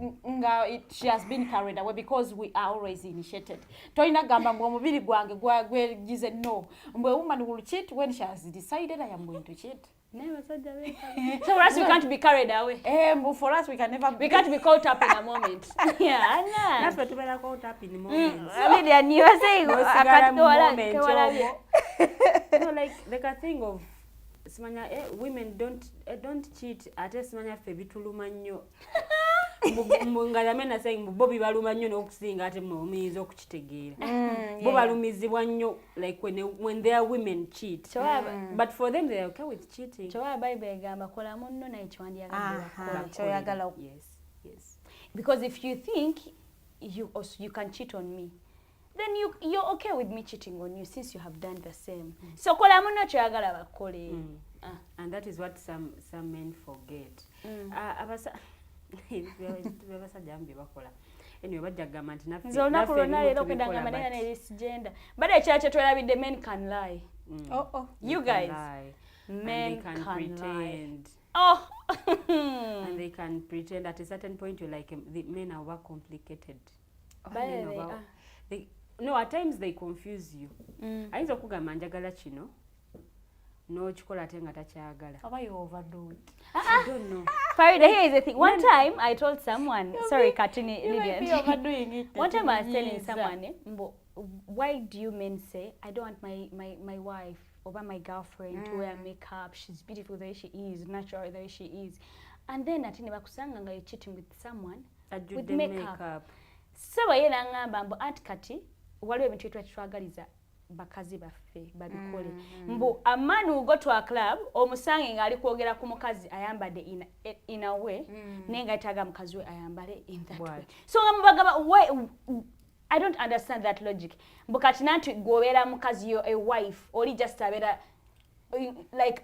she has been carried away because we are always initiated. Toina gamba mwomubiri gwange gize no. A woman will cheat when she has decided I am going to cheat. Never said that. So for us, we can't be carried away. For us, we can never be. We can't be caught up in a moment. Yeah, that's what we're caught up in the moment. I mean, you are saying, I can't go no, like a thing of Smanya, women don't cheat. Ate Smanya fe bituluma nnyo. Mungalamena saying Bobby baluma nnyo n'okusinga ate mumiiza okukitegeera. Bo balumizibwa nnyo like when their women cheat. But for them they are okay with cheating. Chowa Bible egamba kola munno na ekiwandiagala choyagala. Yes. Because if you think you can cheat on me, then you're okay with me cheating on you since you have done the same. So kola munno choyagala bakole. And that is what some men forget. Anyway, but the men can lie. You guys, men can pretend. Oh, and they can pretend at a certain point you're like the men are more complicated. No, at times they confuse you. I don't know. No chikola tenga tachagala. How you overdo it? I don't know. Farida, here is the thing. One time I told someone, sorry, Katini Lilian. Overdoing it. One time I was telling someone, why do you men say, I don't want my wife or my girlfriend to wear makeup, she's beautiful the way she is, natural the way she is. And then at Bakusanga, you're cheating with someone with makeup. So I ngamba Aunt Kati, waliwo ebintu twagaliza bakazi baffe babikole. Mbu a man will go to a club omusange ngali kwogera ku mukazi ayambadde in a way nenga taga mukazi we ayambale in that way. So why I don't understand that logic. Mbu kati nanti gwobeera mukazi yo a wife or just abera like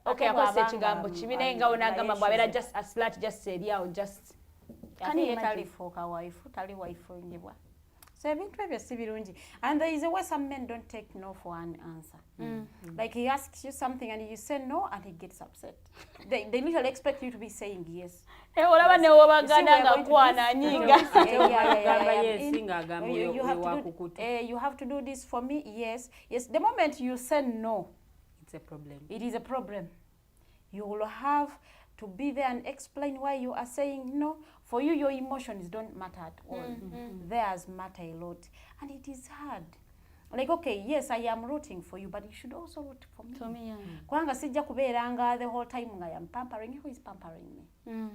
okay akose kigambo kibine nga onagamba bwabera just a slut just said yeah or just can you tell foka wife tali wife ngibwa. So ebintu ebyo si birungi. And there is a way some men don't take no for an answer. Like he asks you something and you say no and he gets upset. They literally expect you to be saying yes. Olaba ne wabagana nga kwana nyinga. You have to do this for me. Yes. The moment you say no, it's a problem. It is a problem. You will have to be there and explain why you are saying no. For you, your emotions don't matter at all. Theirs matter a lot. And it is hard. Like, okay, yes, I am rooting for you, but you should also root for me. For me, Kwanga sija kubeeranga the whole time I am pampering. Who is pampering me?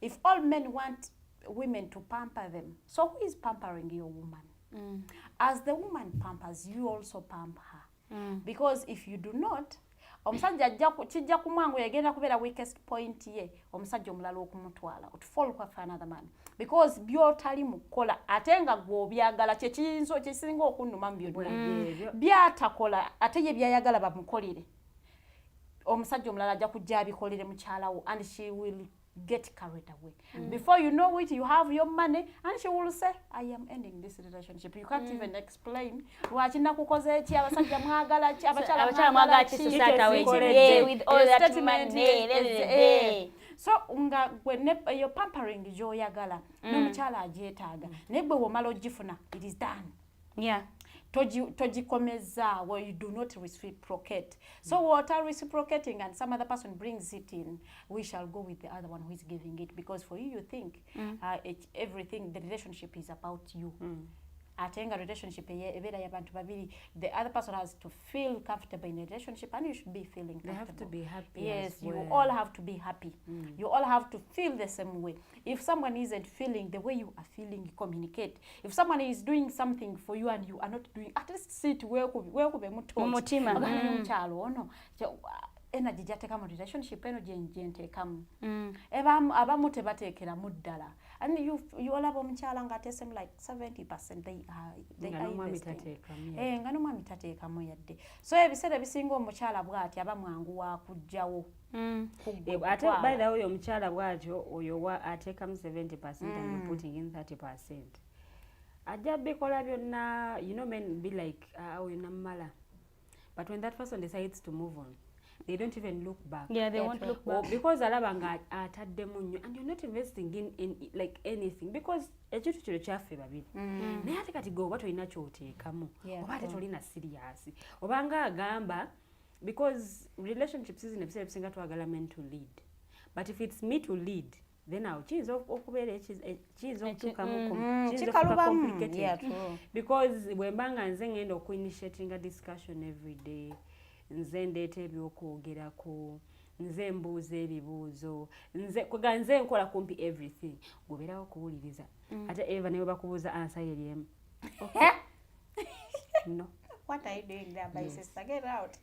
If all men want women to pamper them, so who is pampering your woman? As the woman pampers, you also pamper her. Because if you do not, omusajja kijja kumwangu yagenda kubeera weakest point ye omusajja omulala okumutwala otufall kwa another man because byotali mukola ate nga gwobyagala kyekisinga okunnuma mu byonna byatakola ate ye byayagala bamukolere omusajja omulala ajja kujja abikolere mukyalawo and she will get carried away. Before you know it, you have your money and she will say, I am ending this relationship. You can't even explain. Wachina kukoze chi abasajja mwagala chi abachala mwagala chi with all that money. So when you're pampering joyagala no muchala ajetaaga nebwe womalo gifuna it is done. Yeah. Tojikomeza where you do not reciprocate. So what are reciprocating and some other person brings it in, we shall go with the other one who is giving it because for you think everything, the relationship is about you. ate nga relationship ebeera y'abantu babiri, the other person has to feel comfortable in a relationship and you should be feeling comfortable. They have to be happy. Yes, as well. you all have to be happy. You all have to feel the same way. If someone isn't feeling the way you are feeling, you communicate. If someone is doing something for you and you are not doing, at least sit where could be Mutima. energy gy'ateeka mu relationship eno gyenteekamu. Abamu tebateekeramu ddala. And you olaba omukyala ng'ateesemu like 70% they are investing. Nga n'omwami tateekamu yadde. So ebiseera ebisinga omukyala bw'ati aba mwangu wa kuggyawo. Ate by the way omukyala bw'atyo oyo ateekamu 70% and you're putting in 30%. Ajja bikola byonna, you know, men be like, oyo nammala. But when that person decides to move on, they don't even look back. Yeah, they won't look back. Because alaba nga ataddemu nnyo and you're not investing in like anything because ekintu kino kyaffe babiri. Naye ate kati gwe oba tolina ky'oteekamu oba ate tolina serious oba nga agamba because relationships zino ebiseera ebisinga twagala men to lead, but if it's me to lead then awo kiyinza okubeera kiyinza okutuukamu complicated because bwe mba nga nze ngenda okuinitiating a discussion every day, nze ndeeta ebyokwogerako, nze mbuuza ebibuuzo, nze nkola kumpi everything, gobeerawo okuwuliriza. Ate Eva newe bakubuuza answer yeriemu. Okay. No. What are you doing there, my sister? Get out.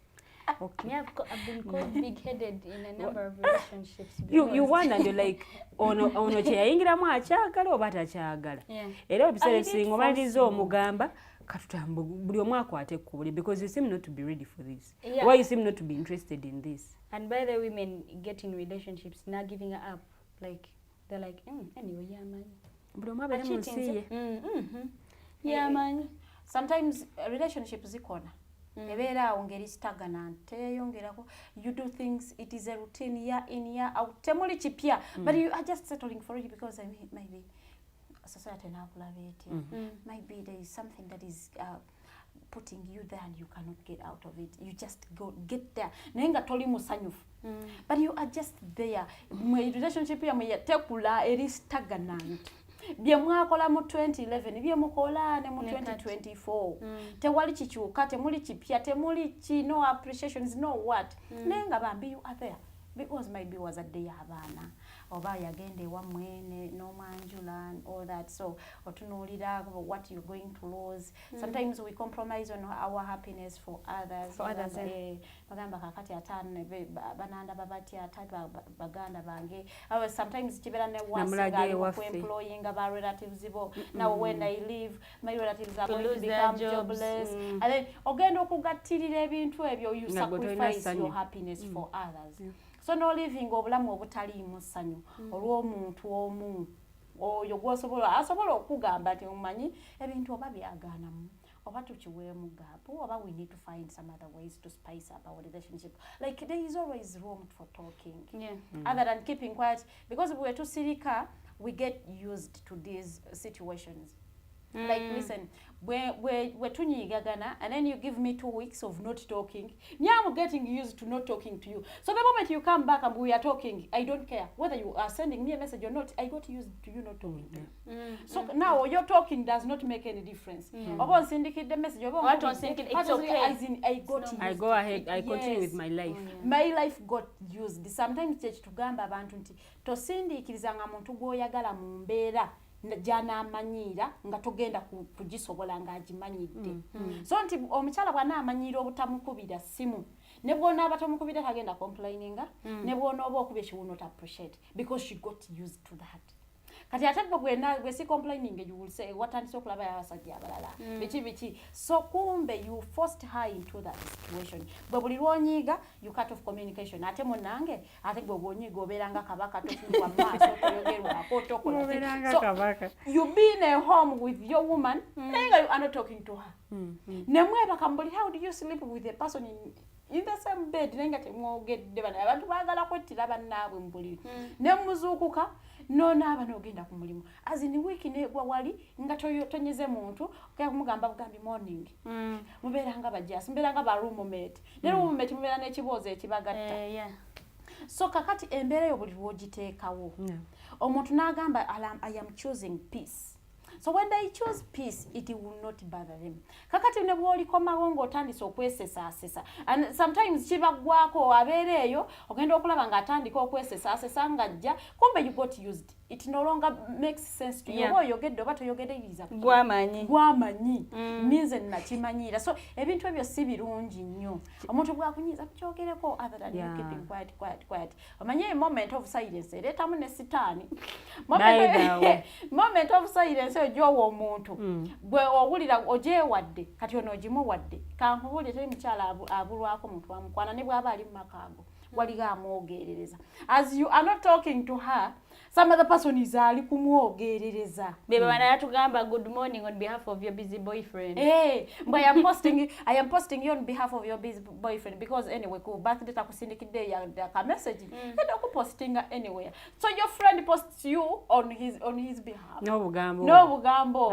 Okay. Yeah, I've been called big-headed in a number of relationships. You wonder, you're like, ono kyeyayingiramu akyagala oba takyagala. Era ebiseera ebisinga omaliriza omugamba katutambu buli omu akwate ekkubo because you seem not to be ready for this. Yeah. Why you seem not to be interested in this? And by the women get in relationships, not giving up. Like, they're like, anyway, yeah, man. Buli omu abeere mu nsi ye. Yeah, man. Sometimes relationships zikona. Ebeera awo ngeri stagnant, teyongerako. You do things, it is a routine year in year out. Temuli kipya, but you are just settling for it because maybe society nakulaba etya. Maybe there is something that is putting you there and you cannot get out of it. You just get there. Naye nga toli musanyufu. But you are just there. Mwe relationship ya mwe tekula eri stagnant. Bye mwakola mu 2011 bye mukola ne mu 2024 tewali kikyuka, temuli kipya, temuli no appreciations, no what. Naye nga bambi you are there because maybe was a day abaana oba yagende wamwe n'omwanjula and all that, so otunuulira what you're going to lose. Sometimes we compromise on our happiness for others. Bagamba kakati atane bananda babatya type baganda bange. Sometimes kibeera ne once employing aba relatives bo. Now when I leave, my relatives are going to become jobless. And then ogenda okugattirira ebintu ebyo, you sacrifice your happiness for others. So no living obulamu obutaliimu ssanyu olw'omuntu omu oyo asobola okugamba nti omanyi ebintu oba byagaanamu oba tukiweemu gaapu oba we need to find some other ways to spice up our relationship. Like there is always room for talking, other than keeping quiet, because we tusirika we get used to these situations. Like listen, we're tunyigagana and then you give me 2 weeks of not talking. I'm getting used to not talking to you. So the moment you come back and we are talking, I don't care whether you are sending me a message or not. I got used to you not talking to me. So now your talking does not make any difference. Upon sending the message, it's okay. As in, I go ahead. I continue with my life. My life got used. Sometimes church tugamba abantu nti tosindiikirizanga muntu gw'oyagala mu mbeera jana amanyira nga togenda kugisobola nga agimanyidde. So nti omukyala bwana amanyira obutamukubira simu ne bwona abatamukubira tagenda complaininga ne bwona oba okubye she will not appreciate because she got used to that. Kati ate bwe si complaining, you will say watandise okulaba y'abasajja abalala biki. So kumbe you forced her into that situation. Bwe buli lwonyiiga you cut off communication. Ate munange ate gwe gwonyiiga obeera nga kabaka tofungwa maaso toyogerwako tokola. So you be in a home with your woman naye nga you are not talking to her. Nemwebaka mbuli, how do you sleep with a person in the same bed naye nga temwogedde? Bano abantu baagala kwettira bannaabwe mu buliri ne muzuukuka n'onaaba n'ogenda ku mulimu. As in wiiki negwa wali nga tonyeze muntu okaya kumugamba bugambi morning. Mubeera nga bajasi, mubeera nga ba roommate. Ne roommate mubeera n'ekiboozi ekibagatta. So kakati embeera yo buli lwogiteekawo omuntu n'agamba I am choosing peace. So when they choose peace, it will not bother them. Kakati ne bwoli komawo ng'otandise okwesesa. And sometimes kibagwako abeereyo ogenda okulaba ng'atandika okwesesa ng'ajja kumbe you got used. It no longer makes sense to you. Oba oyogedde oba toyogeddeyiriza. Gwamanyi. Means nakimanyira. So ebintu ebyo si birungi nnyo. Omuntu bw'akunyiiza kukyogereko other than you keeping quiet. Omanyi moment of silence ereetamu ne sitaani. Moment of silence ojowa omuntu. Gwe owulira ogyewadde kati ono ogimuwadde. Kankubulire teri mukyala abulwako muntu wa Mukwano ne bw'aba ali mu makaago. Waliga amwogerereza. As you are not talking to her, some other person is ali kumwogerereza. Beba bana yatugamba good morning on behalf of your busy boyfriend. But I am posting you on behalf of your busy boyfriend because anyway ku birthday takusindikidde ya ka message. Kenda ku posting anywhere. So your friend posts you on his behalf. No bugambo.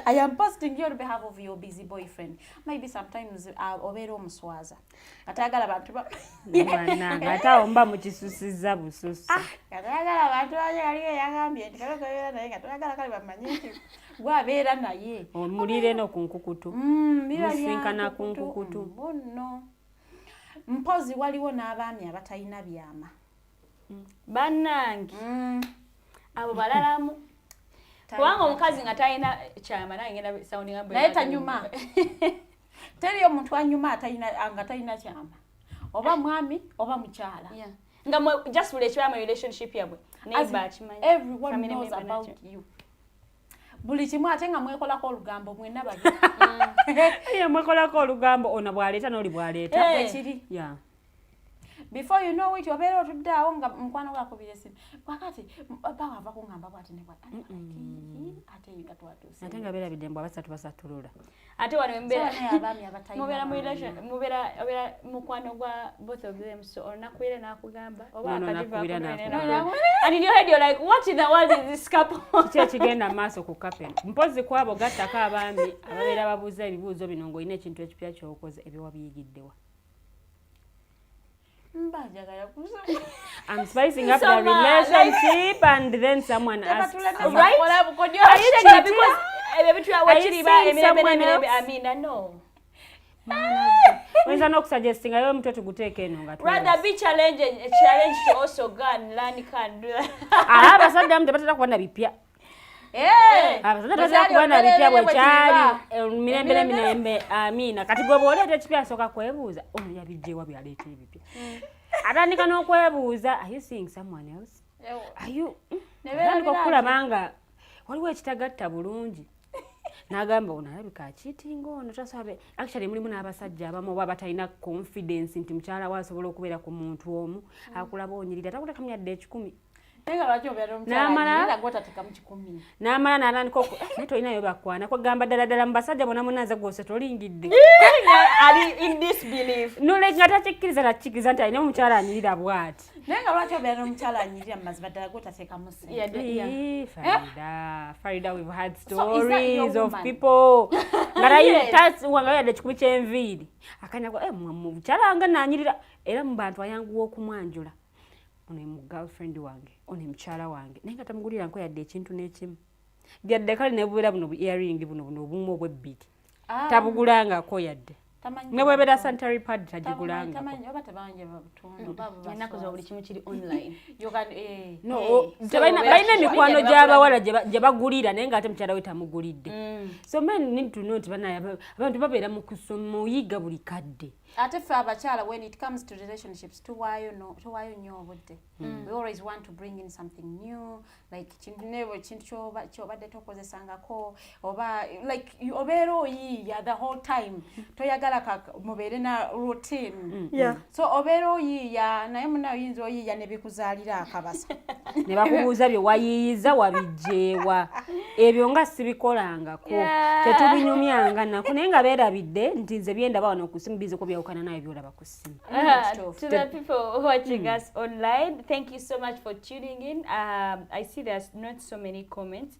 I am posting you on behalf of your busy boyfriend. Maybe sometimes obeera omuswaza. Atayagala abantu ate omba mukisusiza bususu. Atayagala abantu aliyo yagambye nti kalo kabeera naye nga toyagala kale bamanyi nti gwabeera naye. Omulire no ku nkukutu. Musinkana ku nkukutu. Bonno. Mpozi waliwo n'abaami abatalina byama. Bannange. Abo balalamu. Kubanga omukazi nga talina kyama naye ngenda sound ngambo. Naye tanyuma. Teri omuntu anyuma atalina kyama. Oba mwami oba mukyala. Nga just relationship yabwe. Everyone knows about you. Buli kimu ate nga mwekolako olugambo mwenna babiri. Mwekolako olugambo ona bwaleeta n'oli bwaleeta. Ekiri. Before you know it, obeera otudde awo nga Mukwano gwakubira esimu. Wakati baba ava kungamba bwati ne bwati. Ate nga twatuuse. Ate nga beera bidembo basatulula. Ate wano abaami abatayina. Mubeera mukwano gwa both of them, so onakubeera n'akugamba oba akadiva and in your head you're like, what in the world is this couple? Kiki ekigenda maaso ku couple. Mpozi kwabo gattako abaami ababeera babuuza ebibuuzo bino ng'olina ekintu ekipya ky'okoze ebyo wabiyigiddewa. I'm spicing up the relationship and then someone asks, right? Rather be challenging, a challenge to also go and learn can do that. Atandika n'okwebuuza, are you seeing someone else? Are you? Okulabanga waliwo ekitagatta bulungi. N'agamba ono alabika cheating ono tasabe. Actually mulimu n'abasajja abamu oba batalina confidence nti mukyala we asobola okubeera ku muntu omu akulaba onyirira takuleka myadde 10. N'amala n'atandika naye tolinayo bakwana kwegamba ddala mu basajja bonna munaze gwose tolingidde. Ali in this belief. Nga takikkiriza takikkiriza nti alina omukyala anyirira bw'ati. Naye nga lwaki obeera n'omukyala anyirira mu mazima ddala gw'otateekamu ssente. Farida, we've had stories of people. Nga yadde ekikumi ky'enviiri. Akanyagwa mukyala wange n'anyirira era mu bantu ayanguwa okumwanjula. Ono mu girlfriend wange, ono mukyala wange. Naye nga tamugulira nko yadde ekintu n'ekimu. Byadde kale ne bubeera buno earring buno obumu obw'ebbiri. Tabugulangako yadde. Ne bwebeera sanitary pad tagigulanga. Ennaku zo buli kimu kiri online. Balina emikwano gy'abawala gye bagulira naye ng'ate mukyala we tamugulidde. So men need to know nti abantu babeera mu kuyiga buli kadde. Ate ffe abakyala, when it comes to relationships, tuwaayo nnyo obudde. We always want to bring in something new, like kintu ky'obadde tokozesangako, oba like obeera oyiiya the whole time. Toyagala mubeere na routine. So obeera oyiiya naye munna oyinza oyiiya ne bikuzaalira akabasa. Ne bakubuuza bye wayiiyiza wabijjeewa. Ebyo nga sibikolangako. Tetubinyumyanga nako naye nga beerabidde nti nze byendaba wano okusimu biziko byawukana naye byolaba ku ssimu. To the people watching us online, thank you so much for tuning in. I see there's not so many comments,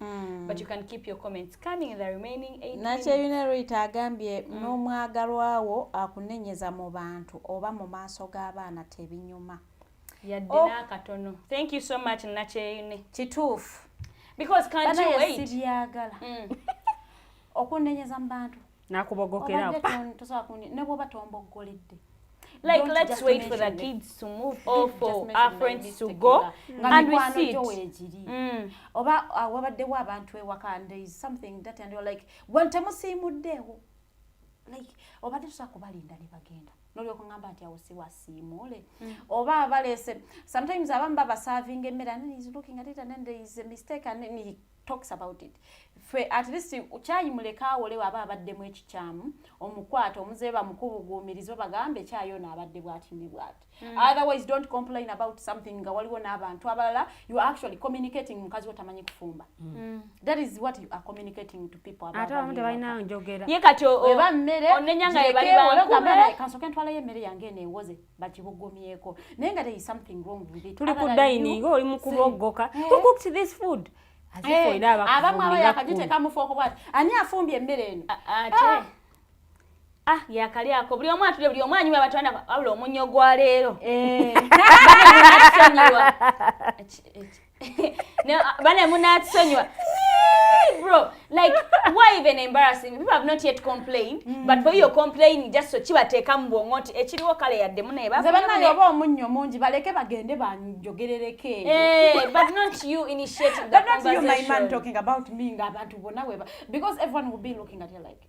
but you can keep your comments coming in the remaining 8 minutes. Nakyeyuna Rita agambye n'omwagalwawo akunenyeza mu bantu oba mu maaso g'abaana tebinyuma. yadde n'akatono. Thank you so much Nakyeyune. Kituufu. Because can't you wait? Sibyagala. Okunnenyeza mu bantu. Nakubogokera. Ne bw'oba tomboggoledde. Like, let's wait for the kids to move or for our friends to go and we sit. Oba wabaddewo abantu ewaka and there is something that and you're like, when temusiimuddeewo. Like, obadde tusobola kubalinda ne bagenda. Nolyoka ngamba nti awo si wasiimuule. Oba abalese, sometimes abamu baba serving emmere and he's looking at it and then there is a mistake and then he talks about it. At least kyayi muleka awole waba abaddemu ekikyamu omukwata omuzeeba mukubuguumirizo bagambe kyayo n'abadde bw'ati ne bw'ati. Otherwise don't complain about something nga waliwo n'abantu abalala. You are actually communicating mukazi otamanyi kufumba. That is what you are communicating to people about. Ate abamu tebalina njogera. Ye kati eba mmere onenya nga bali bankube kansoke ntwalayo emmere yange neewoze bakibugumyeko naye nga there is something wrong with it. Tuli ku dining oli mu kubogoka. Who cooked this food? Abamu abayakajute kamufooko bwati ani afumbye emmere eno ate yakalyako buli omu atudde buli omu anywa abatwana wabula omunnyo gwa leero bane munatusonyiwa bro, like, why even embarrassing? People have not yet complained, but for you complaining just so chibateeka mu bwongo nti ekiriwo kale yadde muneeba zebana yoba omunnyo mungi baleke bagende banjogerereke but not you initiating the conversation. But not you, my man, talking about me ng'abantu bonna weba, because everyone will be looking at you like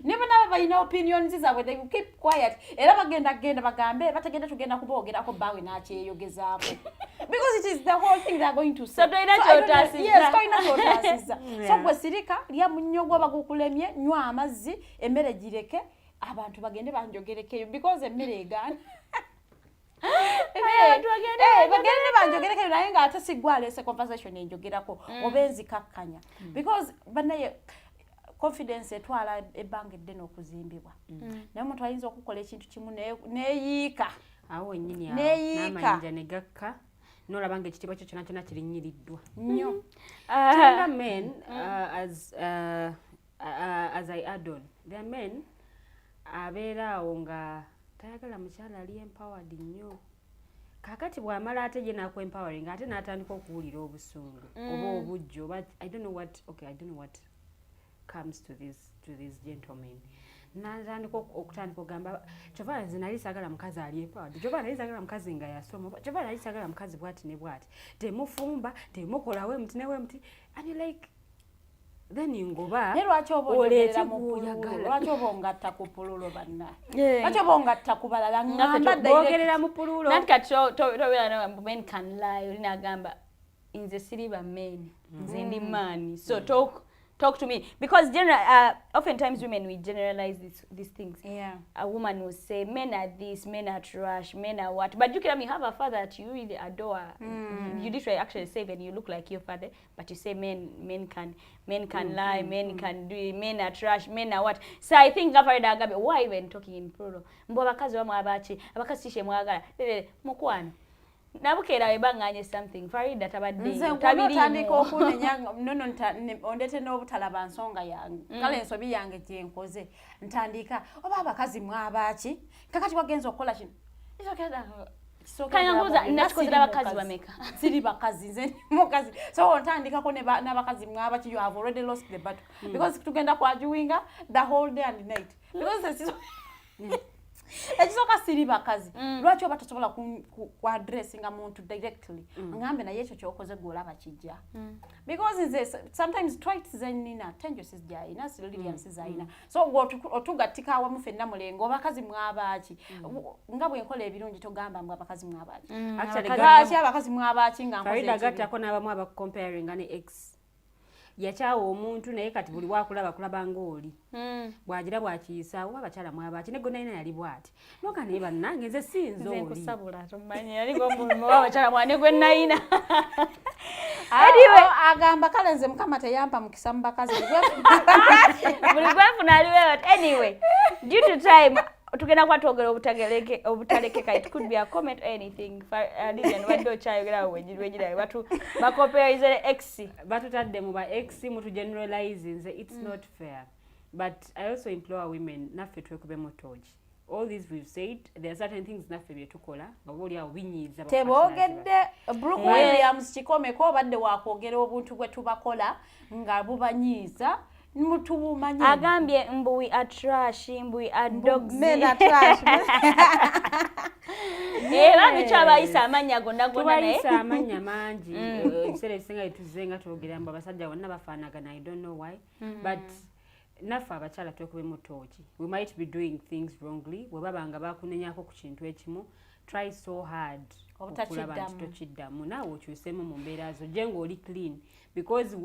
never balina opinions zaabwe, they will keep quiet era bagenda bagambe batagenda tugenda kuboogerako bawe n'akyeyogezaako because it is the whole thing they are going to say. So toyina ky'otaasizza. Yes, toyina ky'otaasizza. So gwe sirika lya munnyo gwo bagukulemye, nywa amazzi, emmere gireke, abantu bagende banjogerekeyo because emmere egaana. Bagende banjogerekeyo naye ng'ate siggwe aleese conversation enjogerako oba enzikakkanya because banaye confidence etwala ebbanga eddene okuzimbibwa. Naye omuntu ayinza okukola ekintu kimu neeyiika. Awo nnyini awo n'amayinja ne gakka n'olabanga ekitiibwa kyo kyonna kyonna kirinyiriddwa. Nnyo. Kyanga men, as I add on, there are men abeera awo nga tayagala mukyala ali empowered nnyo. Kakati bw'amala ate ye n'aku-empowering ate n'atandika okuwulira obusungu oba obujjo oba I don't know what comes to this gentleman. Natandika okutandika okugamba kyova nze nali saagala mukazi ali empowered, kyova nali saagala mukazi nga yasoma, kyova nali saagala mukazi bw'ati ne bw'ati, temufumba temukolawo emuti newemuti and like then ngoba lwaki oba ongatta ku pululo banna lwaki oba ongatta ku balala ngamba bogerera mu pululo nati kati tobeera men can lie olina agamba nze siri ba men nze ndi maani so talk to me because oftentimes women we generalize these things. A woman will say men are this, men are trash, men are what, but you can have a father that you really adore. You literally actually say when you look like your father, but you say men can lie, men can do it, men are trash, men are what. So I think Farida Agabe, why even talking in plural? Mbo abakazi bamwe abakazi kishe mwagala mukwano nabukeera webanganye something Farida tabadde tabiriko okunenya nono ondete n'obutalaba nsonga yange kale ensobi yange gyenkoze ntandika oba abakazi mwabaki kakati wagenza okukola kino kaya nguza nakikozera abakazi bameka siri bakazi nze mukazi so ntandikako n'abakazi mwabaki you have already lost the battle because tugenda kwajuwinga the whole day and night because ekisooka siri bakazi lwaki oba tosobola ku addressinga muntu directly ngambe naye ekyo kyokoze gwolaba kijja because nze sometimes twice zenina Teangel sizjaina Lilian sizayina so otugattika awamu ffenna mulengo abakazi mwabaki nga bwenkola ebirungi togamba mbw abakazi mwabaki actually abakazi mwabaki nga Farida gattako n'abamu abakucomparinga ne ex yakyawa omuntu naye kati buli wakulaba ng'oli bw'agira bw'akiyisa oba abakyala mwabaki ne gonna yali bw'ati noga naye bannange nze sinza oli nkusabula tomanyi yali ng'omuntu oba abakyala mwane gwe nayina agamba kale nze mukama teyampa mukisa mu bakazi buli gwefuna aliwe anyway due to time tugenda kwatwogera obutalekeka it could be a comment or anything Lilian wadde okyayogera wejira batu bakompare ex batutadde mu ba ex mutu generalize nze it's not fair but I also implore women naffe twekube motoji all these we've said, there are certain things naffe bye tukola nga boli awo binyiiza teboogedde Brooke Williams kikomeko obadde wakwogera obuntu bwe tubakola nga bubanyiiza mutubumanyi agambye mbu we are trash, mbu we are dogs. Men are trash. Kyabayisa amanya gonna naye tubayisa amanya mangi ebiseera ebisinga byetuze nga twogera mbu abasajja bonna bafaanagana, I don't know why, but naffe abakyala twekubemu tooki. We might be doing things wrongly bwe baba nga bakunenyako ku kintu ekimu, try so hard okulaba nti tokiddamu naawe okyusemu mu mbeera zo gye ng'oli clean because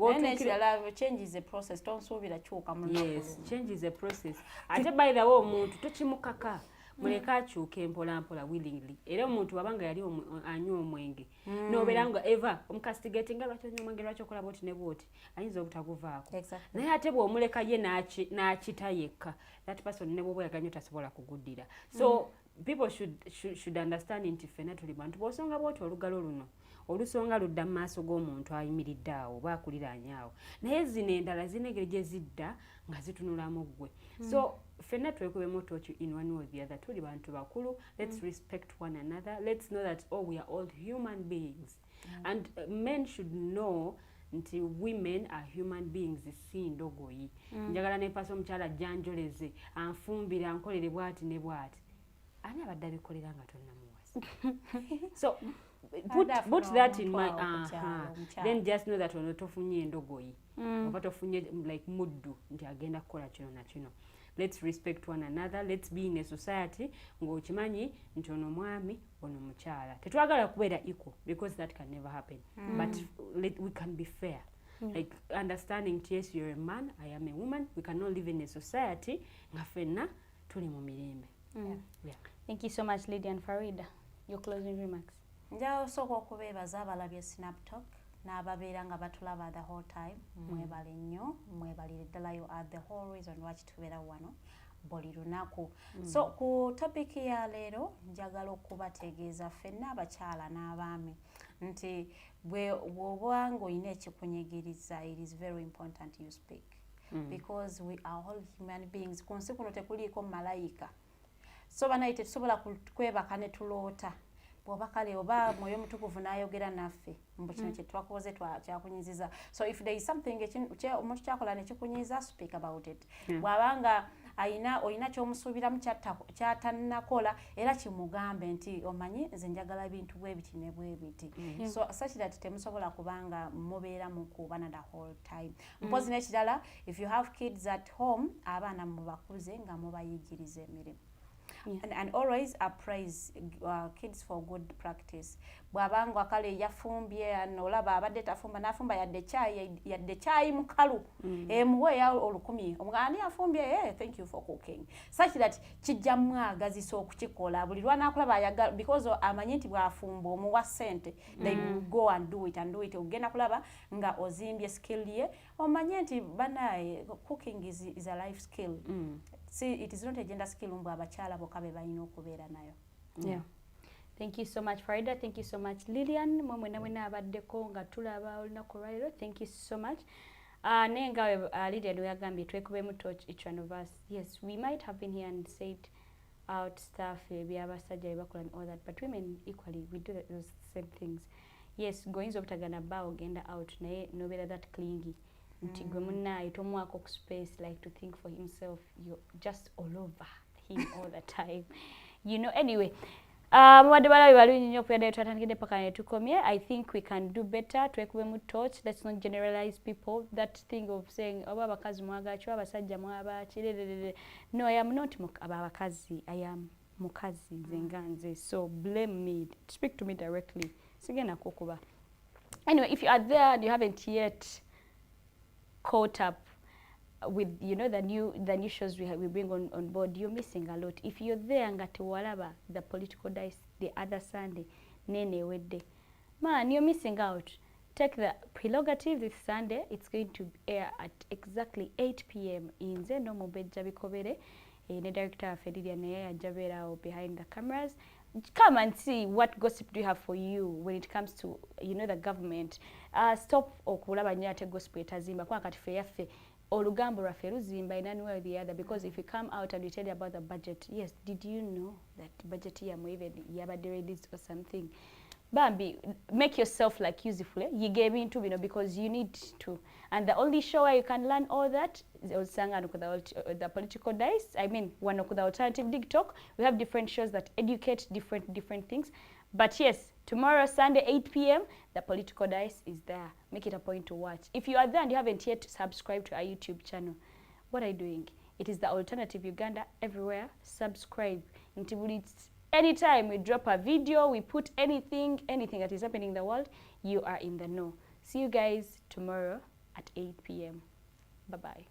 change is a process, tonsuubira kyuka mu yes, change is a process. Ate by the way omuntu tokimukaka muleke akyuke mpolampola willingly. Era omuntu wabanga yali anywa omwenge nobeera nga eva omukastigate nga lwaki onywa omwenge lwaki okola bwoti ne bwoti ayinza obutaguvaako naye ate bw'omuleka ye n'akita yekka that person ne bw'oba yaganya tasobola kuguddira. So people should understand nti ffenna tuli bantu bw'osonga bwoti olugalo luno olusonga ludda mu maaso g'omuntu ayimiridde awo oba akuliraanye awo naye zino endala zino engeri gye zidda nga zitunulamu ggwe. So ffenna twekubemu tooki in one way or the other. Tuli bantu bakulu, let's respect one another, let's know that we are all human beings and men should know nti women are human beings si ndogoyi. Njagala nempaasa omukyala janjoleze anfumbira ankolere bwati ne bwati ani abadde abikolera nga tonnamuwasa. So put that in my then just know that ono tofunye endogoyi oba tofunye like muddu nti agenda kukola kino na kino. Let's respect one another, let's be in a society ng'okimanyi nti ono mwami ono mukyala. Tetwagala kubeera equal because that can never happen but we can be fair. Like understanding yes, you're a man, I am a woman, we cannot live in a society nga ffenna tuli mu mirembe. Yeah. Thank you so much, Lilian. Farida, your closing remarks. Njao soko okubeebaza abalabye Snaptalk n'ababeera nga batulaba the whole time. Mwebale nnyo, mwebalire ddala you are the whole reason lwaki tubeera wano buli lunaku. So ku topic ya leero njagala okubategeeza ffenna abakyala n'abaami nti bw'oba ng'olina ekikunyigiriza it is very important you speak because we are all human beings. Ku nsi kuno tekuliiko malayika. So banaye tetusobola kwebaka ne tuloota bw'oba kale oba mwoyo mutukuvu n'ayogera naffe mbu kino kye twakoze kyakunyiziza. So if there is something omuntu kyakola ne kikunyiza, speak about it. Bw'abanga olina ky'omusuubiramu kyatannakola era kimugambe nti omanyi nze njagala bintu bwe biti ne bwe biti. So such that temusobola kubanga mubeera mukuubana the whole time. Mpozi n'ekirala, if you have kids at home abaana mubakuze nga mubayigiriza emirimu. And always appraise kids for good practice. Bwabanga kale yafumbye olaba abadde tafumba nafumba yadde chai mukalu emuwe ya olukumi omugani afumbye thank you for cooking such that kijja mwagazisa okukikola buli lwana akulaba ayagala because amanyi nti bwafumba omuwa sente they go and do it ogenda kulaba nga ozimbye skill ye omanyi nti banaye cooking is a life skill. See, it is not a gender skill mbu abakyala bokka be balina okubeera nayo. Yeah. Thank you so much, Farida. Thank you so much, Lilian. Mwena abaddeko nga tulaba olunaku lwaleero. Thank you so much. Nenga Lilian weyagambye twekubemu torch each one of us. Yes, we might have been here and said out stuff byabasajja bebakola and all that, but women equally we do those same things. Yes, goyinza obutagana ba ogenda out naye nobeera that clingy. Nti gwe munnaye tomwako ku space like to think for himself. You're just all over him all the time. You know, anyway. Mwadde balabi balungi nnyo okuyadde twatandikidde paka ne tukomye. I think we can do better. Twekubemu torch. Let's not generalize people. That thing of saying oba abakazi mwagachi abasajja mwabachi. No, I am not abakazi. I am mukazi nze nga nze. So blame me. Speak to me directly. Sigenda kukuba. Anyway, if you are there and you haven't yet caught up with the new shows we bring on board, you're missing a lot. If you're there nga tewalaba the political dice the other Sunday nene wedde, man, you're missing out. Take the prerogative this Sunday. It's going to air at exactly 8 p.m. in the Omumbejja Bikobere, ne director Farida ne ajabera behind the cameras. Come and see what gossip do you have for you when it comes to the government. Stop okulaba nnyo ate gossip etazimba kwa kati fe yaffe olugambo lwaffe luzimba in one way or the other, because if we come out and we tell you about the budget, yes, did you know that budget yamwe even yabadde released or something? Bambi, make yourself like useful. You gave into because you need to. And the only show where you can learn all that is the political dice. I mean, one of the alternative dig talk. We have different shows that educate different things. But yes, tomorrow, Sunday, 8 p.m., the political dice is there. Make it a point to watch. If you are there and you haven't yet subscribed to our YouTube channel, what are you doing? It is the Alternative Uganda everywhere. Subscribe. Anytime we drop a video, we put anything that is happening in the world, you are in the know. See you guys tomorrow at 8 p.m. Bye-bye.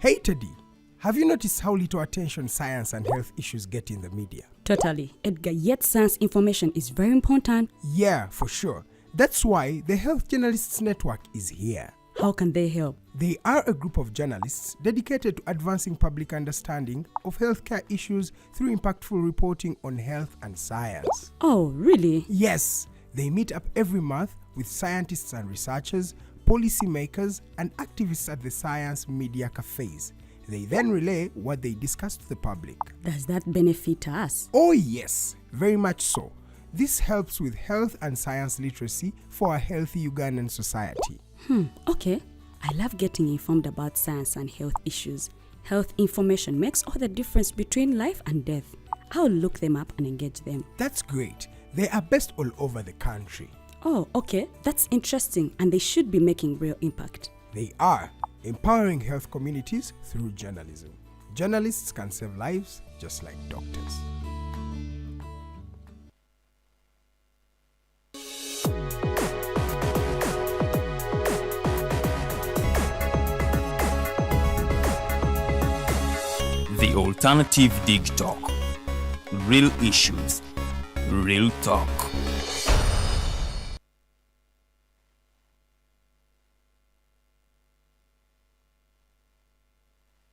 Hey Teddy, have you noticed how little attention science and health issues get in the media? Totally, Edgar, yet science information is very important. Yeah, for sure. That's why the Health Journalists Network is here. How can they help? They are a group of journalists dedicated to advancing public understanding of healthcare issues through impactful reporting on health and science. Oh, really? Yes, they meet up every month with scientists and researchers, policymakers, and activists at the science media cafes. They then relay what they discuss to the public. Does that benefit us? Oh yes, very much so. This helps with health and science literacy for a healthy Ugandan society. Okay. I love getting informed about science and health issues. Health information makes all the difference between life and death. I'll look them up and engage them. That's great. They are based all over the country. Oh, okay. That's interesting, and they should be making real impact. They are empowering health communities through journalism. Journalists can save lives just like doctors. The Alternative Dig Talk. Real issues, real talk.